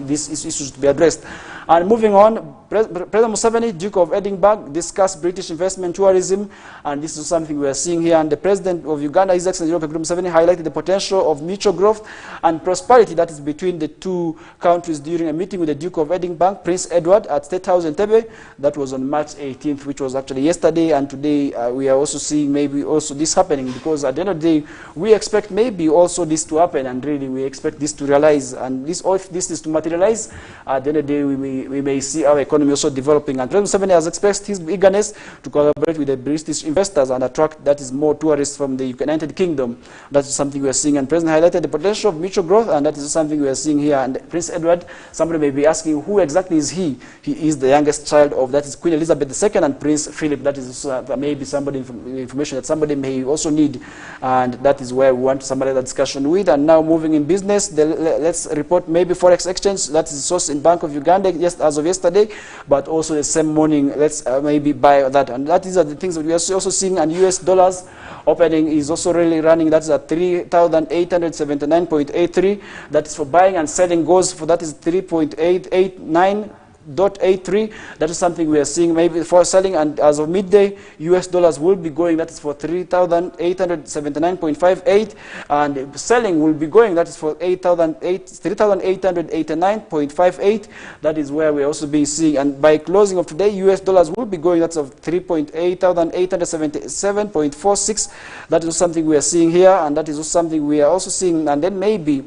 these issues to be addressed. And moving on, President Museveni, Duke of Edinburgh, discussed British investment tourism, and this is something we are seeing here. And the President of Uganda, His Excellency President Museveni, highlighted the potential of mutual growth and prosperity that is between the two countries during a meeting with the Duke of Edinburgh, Prince Edward, at State House in Tebe. That was on March 18th, which was actually yesterday, and today we are also seeing maybe also this happening, because at the end of the day, we expect maybe also this to happen, and really we expect this to realize, and this, or if this is to materialize, at the end of the day, we may see our economy also developing. And President Museveni has expressed his eagerness to collaborate with the British investors and attract that is more tourists from the United Kingdom. That is something we are seeing. And President highlighted the potential of mutual growth, and that is something we are seeing here. And Prince Edward, somebody may be asking, who exactly is he? He is the youngest child of, that is Queen Elizabeth II and Prince Philip. That is maybe somebody information that somebody may also need, and that is where we want to summarize the discussion with. And now moving in business, let's report maybe Forex exchange, that is sourced in Bank of Uganda, yes, as of yesterday, but also the same morning, let's maybe buy that. And that is the things that we are also seeing. And US dollars opening is also really running, that's at 3,879.83. That is for buying, and selling goes for, that is 3.889.83. That is something we are seeing maybe for selling, and as of midday, US dollars will be going, that is for 3,879.58, and selling will be going, that is for 3,889.58. That is where we also be seeing, and by closing of today, US dollars will be going, that's of 3,877.46. That is something we are seeing here, and that is something we are also seeing. And then maybe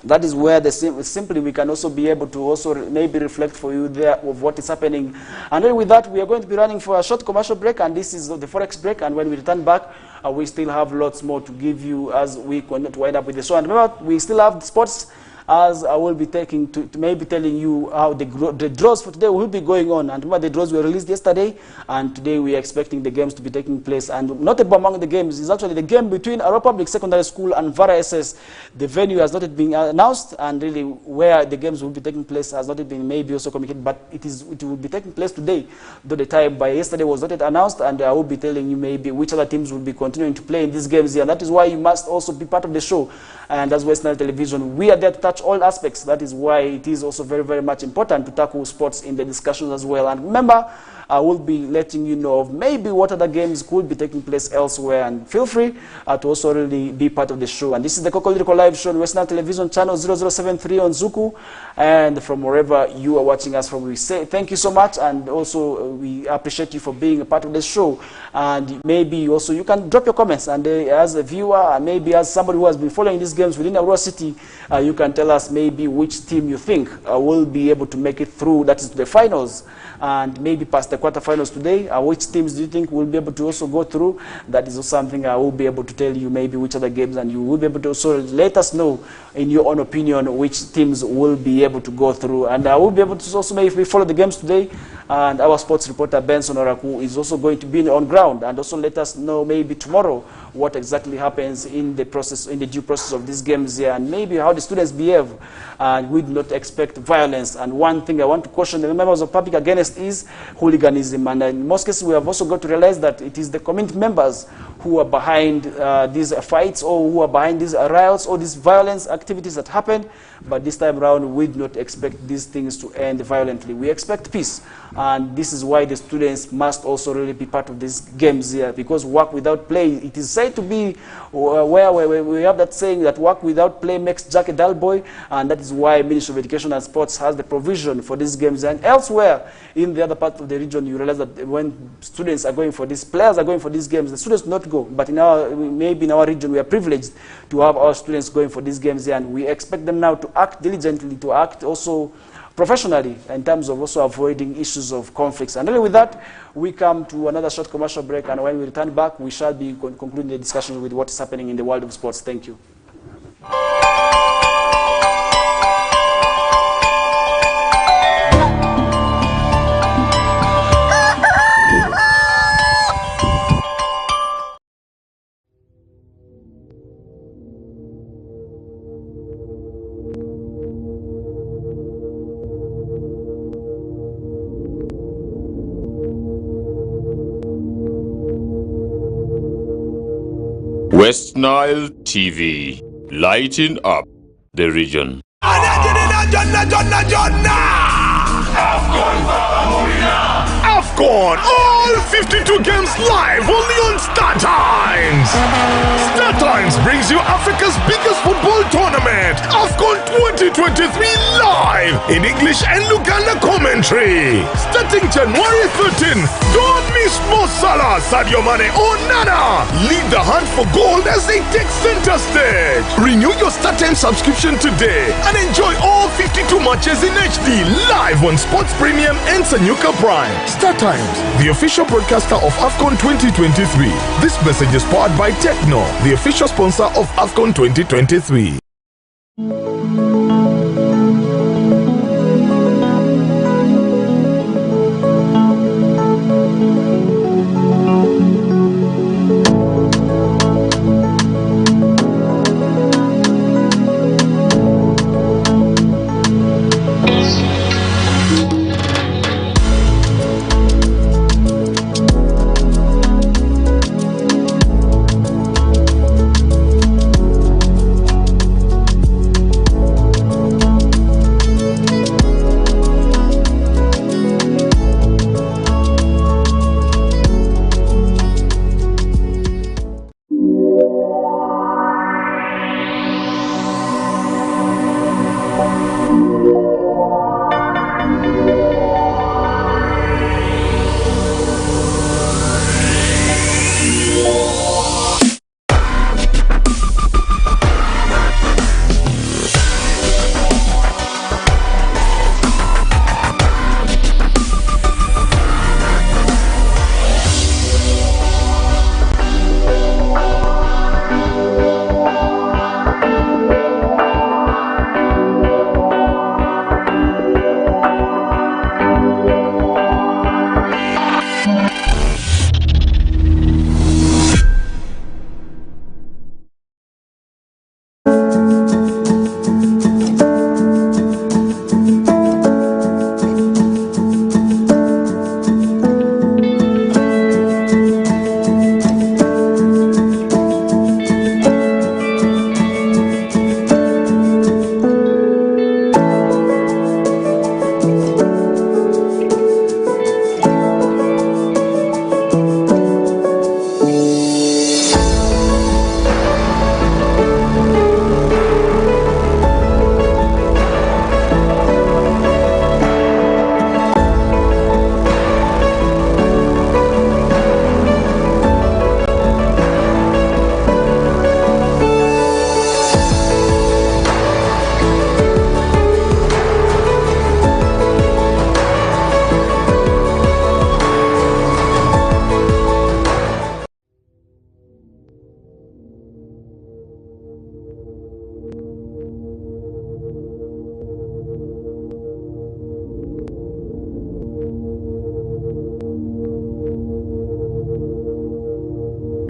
that is where simply we can also be able to also maybe reflect for you there of what is happening. And then with that, we are going to be running for a short commercial break, and this is the Forex break. And when we return back, we still have lots more to give you as we continue to wind up with the show. And remember, we still have the sports, as I will be taking to maybe telling you how the draws for today will be going on. And remember, the draws were released yesterday, and today we are expecting the games to be taking place. And notable among the games is actually the game between Aro Public Secondary School and Vara SS. The venue has not yet been announced, and really where the games will be taking place has not yet been maybe also communicated, but it will be taking place today, though the time by yesterday was not yet announced. And I will be telling you maybe which other teams will be continuing to play in these games here. And that is why you must also be part of the show. And as WESTNILE Television, we are there to touch all aspects. That is why it is also very, very much important to tackle sports in the discussions as well. And remember, I will be letting you know of maybe what other games could be taking place elsewhere, and feel free to also really be part of the show. And this is the Kokoliriko live show on WESTNILE television channel 0073 on Zuku, and from wherever you are watching us from, we say thank you so much, and also we appreciate you for being a part of the show. And maybe also you can drop your comments, and as a viewer, and maybe as somebody who has been following these games within Aurora City, you can tell us maybe which team you think will be able to make it through, that is the finals, and maybe past the quarterfinals today. Which teams do you think will be able to also go through? That is also something I will be able to tell you, maybe which other games, and you will be able to also let us know in your own opinion which teams will be able to go through. And I will be able to also, maybe if we follow the games today, and our sports reporter Benson Oraku is also going to be on ground, and also let us know maybe tomorrow what exactly happens in the process, in the due process of these games here, and maybe how the students behave. And we do not expect violence. And one thing I want to caution the members of public against is hooliganism. And in most cases, we have also got to realize that it is the community members who are behind these fights, or who are behind these riots, or these violence activities that happen. But this time around, we do not expect these things to end violently. We expect peace. And this is why the students must also really be part of these games here, because work without play, it is said to be where we have that saying that work without play makes Jack a dull boy, and that is why Ministry of Education and Sports has the provision for these games. And elsewhere in the other part of the region, you realize that when students are going for these, players are going for these games, the students do not go. But in our, maybe in our region, we are privileged to have our students going for these games here, and we expect them now to act diligently, to act also professionally in terms of also avoiding issues of conflicts. And really with that, we come to another short commercial break, and when we return back, we shall be concluding the discussion with what is happening in the world of sports. Thank you. West Nile TV, lighting up the region. AFCON, all 52 games live only on StarTimes. StarTimes brings you Africa's biggest football tournament, AFCON 2023 live in English and Luganda commentary. Starting January 13, don't miss Mo Salah, Sadio Mane or Nana. Lead the hunt for gold as they take center stage. Renew your StarTimes subscription today and enjoy all 52 matches in HD live on Sports Premium and Sanyuka Prime. StarTimes, the official broadcaster of AFCON 2023. This message is powered by Techno, the official sponsor of AFCON 2023.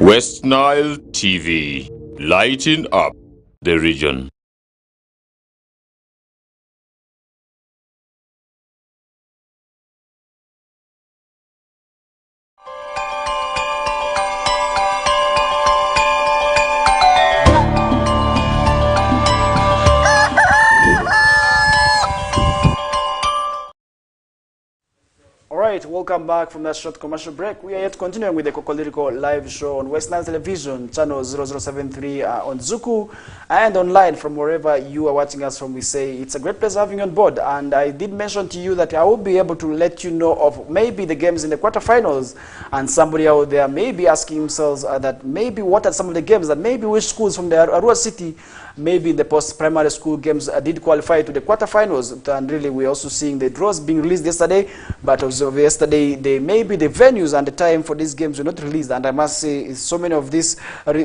West Nile TV, lighting up the region. Alright, welcome back from that short commercial break. We are yet continuing with the Kokoliriko live show on West Nile Television, channel 0073 on Zuku, and online from wherever you are watching us from. We say it's a great pleasure having you on board. And I did mention to you that I will be able to let you know of maybe the games in the quarterfinals, and somebody out there may be asking themselves that maybe what are some of the games that maybe which schools from the Arua city maybe in the post-primary school games did qualify to the quarterfinals. And really we're also seeing the draws being released yesterday, but also yesterday maybe the venues and the time for these games were not released. And I must say so many of these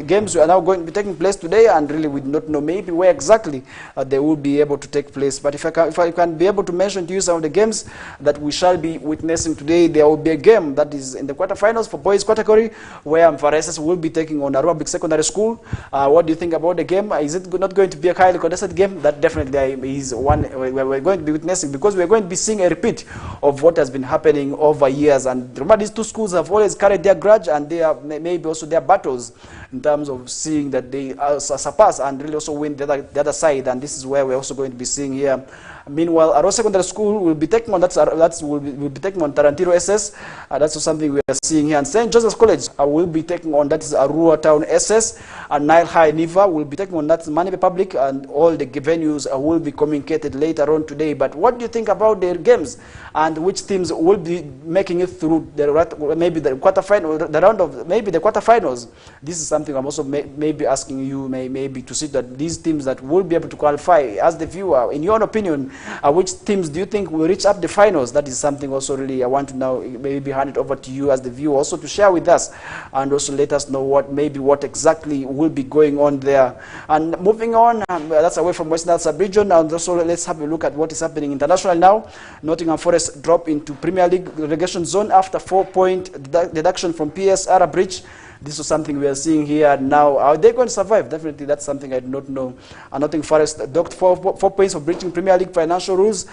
games are now going to be taking place today, and really we do not know maybe where exactly they will be able to take place. But if I can be able to mention to you some of the games that we shall be witnessing today, there will be a game that is in the quarterfinals for boys category where Mfareses will be taking on Arua Big Secondary School. What do you think about the game? Is it not going to be a highly contested game? That definitely is one we're going to be witnessing, because we're going to be seeing a repeat of what has been happening over years. And remember, these two schools have always carried their grudge, and they are maybe also their battles in terms of seeing that they surpass and really also win the other side. And this is where we're also going to be seeing here. Meanwhile, Arua Secondary School will be taking on will be taking on Tarantino SS. That's also something we are seeing here. And St. Joseph's College will be taking on, that is Arua Town SS. And Nile High Niva will be taking on, that's Manipe Public. And all the venues will be communicated later on today. But what do you think about their games, and which teams will be making it through maybe the quarterfinal, the round of maybe the quarterfinals? This is something I'm also maybe asking you maybe to see that these teams that will be able to qualify as the viewer, in your opinion, which teams do you think will reach up the finals? That is something also really I want to now maybe hand it over to you as the viewer also to share with us, and also let us know what exactly will be going on there. And moving on, that's away from West Nile sub-region, and also let's have a look at what is happening international now. Nottingham Forest drop into Premier League relegation zone after 4-point deduction from PSR breach. This is something we are seeing here now. Are they going to survive? Definitely, that's something I do not know. Nottingham Forest docked 4 points for breaching Premier League financial rules,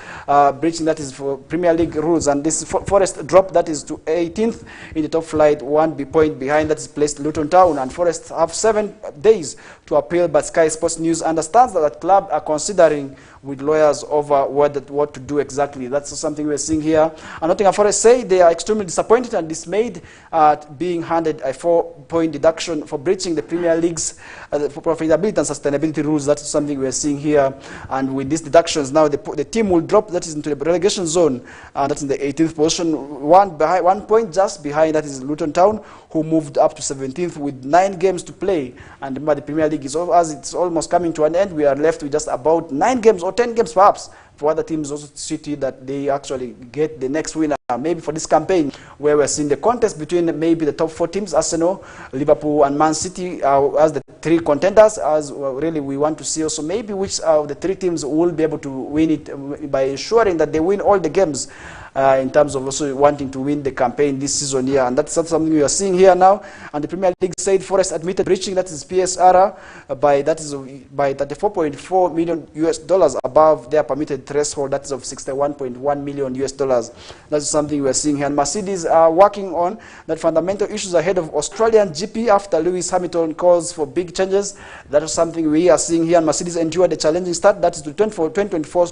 breaching that is for Premier League rules. And this Forest drop that is to 18th in the top flight, 1 point behind that is placed Luton Town. And Forest have 7 days to appeal, but Sky Sports News understands that the club are considering with lawyers over what to do exactly. That's something we're seeing here. And Nottingham Forest say they are extremely disappointed and dismayed at being handed a 4-point deduction for breaching the Premier League's for profitability and sustainability rules. That's something we're seeing here. And with these deductions, now the team will drop, that is into the relegation zone. That's in the 18th position, 1 point just behind, that is Luton Town, who moved up to 17th with 9 games to play. And remember, the Premier League is, as it's almost coming to an end, we are left with just about 9 games or 10 games perhaps for other teams also to see that they actually get the next winner. Maybe for this campaign, where we're seeing the contest between maybe the top 4 teams, Arsenal, Liverpool, and Man City, as the 3 contenders, as really we want to see also maybe which of the 3 teams will be able to win it by ensuring that they win all the games. In terms of also wanting to win the campaign this season here. And that's something we are seeing here now. And the Premier League said Forest admitted breaching, that is PSR, by 34.4 million US dollars above their permitted threshold, that is of 61.1 million US dollars. That's something we are seeing here. And Mercedes are working on that fundamental issues ahead of Australian GP after Lewis Hamilton calls for big changes. That is something we are seeing here. And Mercedes endured a challenging start, that is to 2024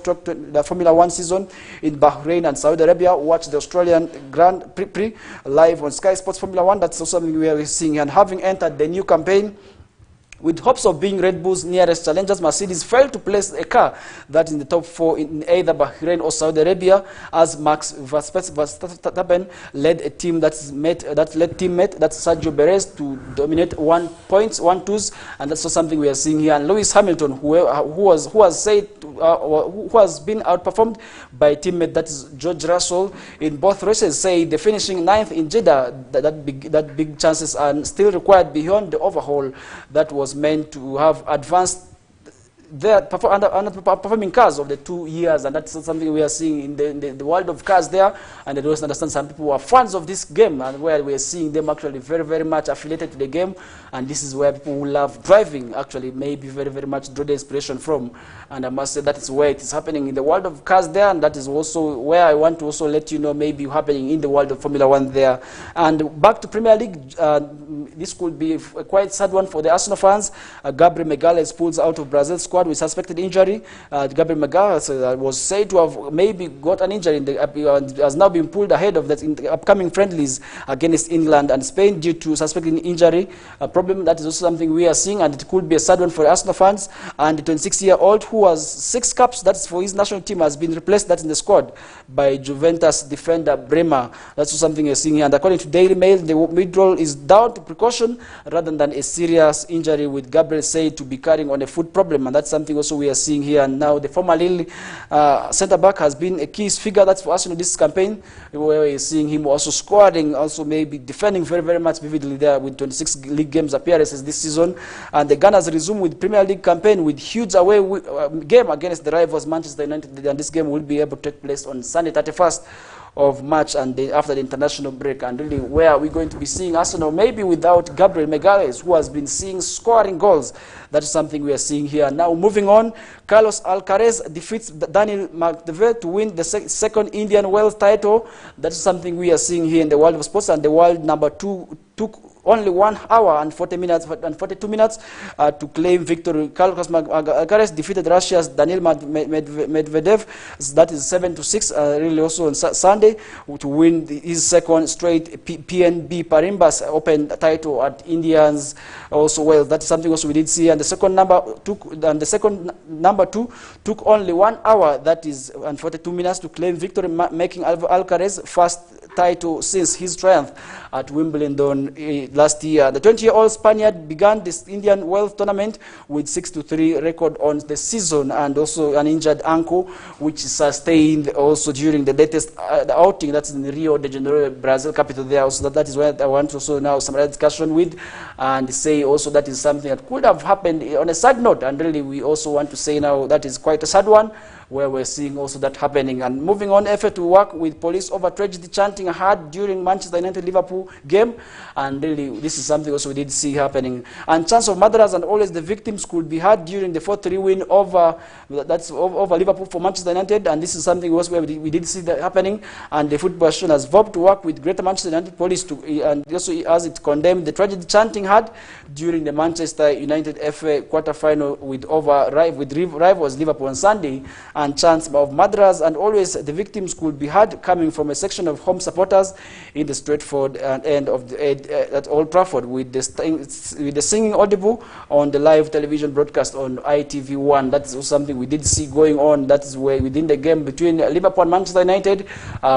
the Formula 1 season in Bahrain and Saudi Arabia. Watch the Australian Grand Prix live on Sky Sports Formula 1. That's also something we are seeing. And having entered the new campaign with hopes of being Red Bull's nearest challengers, Mercedes failed to place a car that in the top 4 in either Bahrain or Saudi Arabia, as Max Verstappen led a team led teammate, that's Sergio Perez, to dominate 1 points, 1-2s, and that's also something we are seeing here. And Lewis Hamilton, who has been outperformed by teammate, that is George Russell, in both races, say the finishing 9th in Jeddah, that big chances are still required beyond the overhaul that was meant to have advanced their underperforming cars of the 2 years, and that's something we are seeing in the world of cars there. And I don't understand, some people are fans of this game, and where we are seeing them actually very, very much affiliated to the game. And this is where people who love driving actually maybe very, very much draw the inspiration from. And I must say that is where it is happening in the world of cars there, and that is also where I want to also let you know maybe happening in the world of Formula 1 there. And back to Premier League, this could be a quite sad one for the Arsenal fans. Gabriel Magalhaes pulls out of Brazil's squad with suspected injury. Gabriel Magalhaes was said to have maybe got an injury has now been pulled ahead of that in the upcoming friendlies against England and Spain due to suspected injury. A problem that is also something we are seeing, and it could be a sad one for Arsenal fans. And the 26-year-old who has 6 caps, that's for his national team, has been replaced, that's in the squad, by Juventus defender Bremer. That's something you're seeing here. And according to Daily Mail, the withdrawal is down to precaution rather than a serious injury, with Gabriel said to be carrying on a foot problem. And that's something also we are seeing here. And now the former Lille centre-back has been a key figure, that's for Arsenal this campaign, where we're seeing him also scoring, also maybe defending very, very much vividly there with 26 league games appearances this season. And the Gunners resume with Premier League campaign with huge away game against the rivals Manchester United, and this game will be able to take place on Sunday 31st of March, and after the international break. And really, where are we going to be seeing Arsenal maybe without Gabriel Magalhaes, who has been seeing scoring goals? That is something we are seeing here. Now moving on, Carlos Alcaraz defeats Daniel Medvedev to win the second Indian Wells title. That is something we are seeing here in the world of sports, and the world number 2 took only 1 hour and 40 minutes and 42 minutes to claim victory. Carlos Alcaraz defeated Russia's Daniil Medvedev, that is 7-6, really also on Sunday, to win his second straight PNB Paribas Open title at Indians also Wales. That is something also we did see. And the second number 2 took only 1 hour, that is, and 42 minutes to claim victory, making Alcaraz first title since his triumph at Wimbledon last year. The 20-year-old Spaniard began this Indian Wells tournament with 6-3 record on the season, and also an injured ankle, which is sustained also during the latest outing, that's in Rio de Janeiro, Brazil capital there. Also, that is where I want to also now some discussion with, and say also that is something that could have happened on a sad note, and really we also want to say now that is quite a sad one, where we're seeing also that happening. And moving on, effort to work with police over tragedy chanting hard during Manchester United-Liverpool game. And really, this is something also we did see happening. And chance of murderers and always the victims could be heard during the 4-3 win over Liverpool for Manchester United. And this is something also where we did see that happening. And the Football Association has vowed to work with Greater Manchester United Police and also as it condemned the tragedy chanting hard during the Manchester United FA quarter-final with rivals Liverpool on Sunday. And chants of murderers and always the victims could be heard coming from a section of home supporters in the Stratford end of at Old Trafford, with the singing audible on the live television broadcast on ITV1. That is something we did see going on. That is where within the game between Liverpool and Manchester United,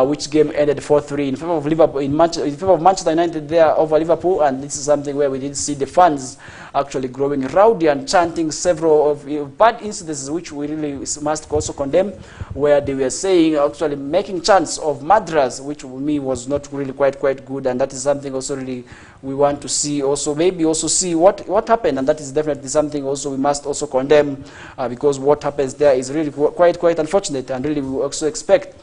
which game ended 4-3 in favor of Liverpool, in favor of Manchester United there over Liverpool. And this is something where we did see the fans actually growing rowdy and chanting several of bad incidences, which we really must also condemn, where they were saying actually making chants of murderers, which for me was not really quite good. And that is something also really we want to see also, maybe also see what happened, and that is definitely something also we must also condemn, because what happens there is really quite unfortunate, and really we also expect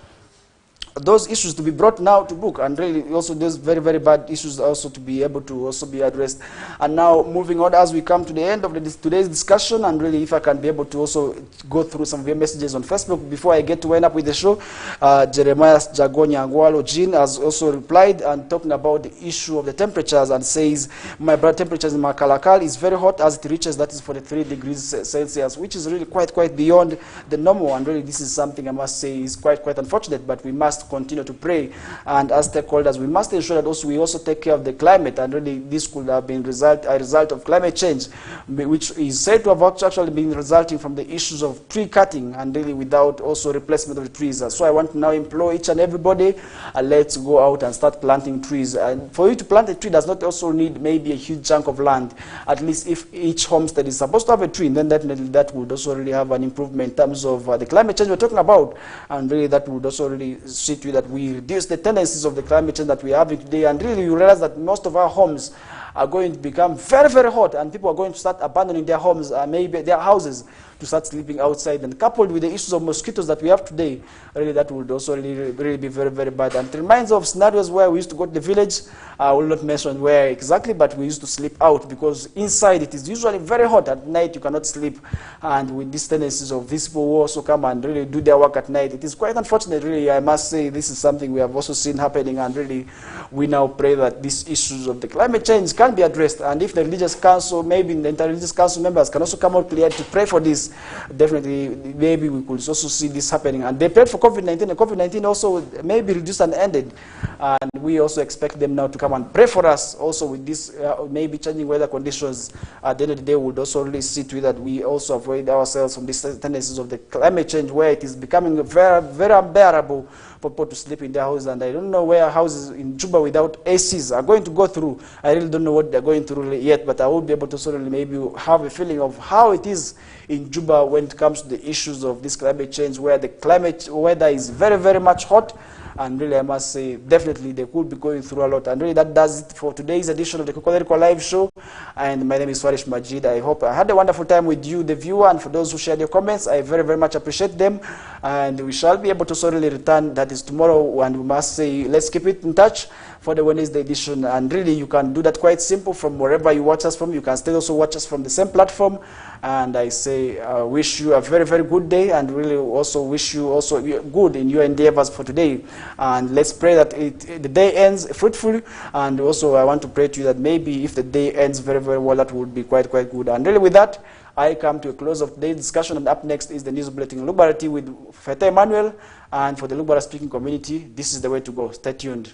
those issues to be brought now to book, and really also those very, very bad issues also to be able to also be addressed. And now moving on, as we come to the end of today's discussion, and really if I can be able to also go through some of your messages on Facebook before I get to end up with the show. Jeremiah Jagonya Angwalo Jean has also replied and talking about the issue of the temperatures, and says, my blood temperatures in Makalakal is very hot as it reaches, that is 43 degrees Celsius, which is really quite beyond the normal. And really this is something I must say is quite unfortunate, but we must continue to pray, and as stakeholders we must ensure that also we also take care of the climate. And really this could have been a result of climate change, which is said to have actually been resulting from the issues of tree cutting, and really without also replacement of the trees. So I want to now implore each and everybody, let's go out and start planting trees. And for you to plant a tree does not also need maybe a huge chunk of land. At least if each homestead is supposed to have a tree, then definitely that would also really have an improvement in terms of the climate change we're talking about. And really that would also really see to it that we reduce the tendencies of the climate change that we are having today. And really you realize that most of our homes are going to become very hot, and people are going to start abandoning their homes, maybe their houses, to start sleeping outside, and coupled with the issues of mosquitoes that we have today, really that would also really be very, very bad. And it reminds of scenarios where we used to go to the village. I will not mention where exactly, but we used to sleep out because inside it is usually very hot at night. You cannot sleep, and with these tendencies of these people who also come and really do their work at night, it is quite unfortunate. Really, I must say this is something we have also seen happening, and really we now pray that these issues of the climate change can be addressed. And if the religious council, maybe the inter-religious council members can also come out clear to pray for this, definitely maybe we could also see this happening. And they prayed for COVID-19, and COVID-19 also maybe reduced and ended. And we also expect them now to come and pray for us also with this maybe changing weather conditions. At the end of the day, we would also really see to it that we also avoid ourselves from these tendencies of the climate change, where it is becoming very, very unbearable for people to sleep in their houses. And I don't know where houses in Juba without ACs are going to go through. I really don't know what they're going through yet, but I will be able to sort of maybe have a feeling of how it is in Juba when it comes to the issues of this climate change, where the climate weather is very, very much hot. And really, I must say, definitely they could be going through a lot. And really, that does it for today's edition of the Kokoliriko Live Show. And my name is Farish Majid. I hope I had a wonderful time with you, the viewer, and for those who shared your comments, I very, very much appreciate them. And we shall be able to certainly return, that is tomorrow, and we must say, let's keep it in touch for the Wednesday edition. And really, you can do that quite simple from wherever you watch us from. You can still also watch us from the same platform. And I say, wish you a very, very good day, and really also wish you also good in your endeavors for today. And let's pray that the day ends fruitfully. And also, I want to pray to you that maybe if the day ends very, very well, that would be quite, quite good. And really with that, I come to a close of today's discussion. And up next is the news bulletin in Lugbarati with Fete Emmanuel. And for the Lugbara speaking community, this is the way to go. Stay tuned.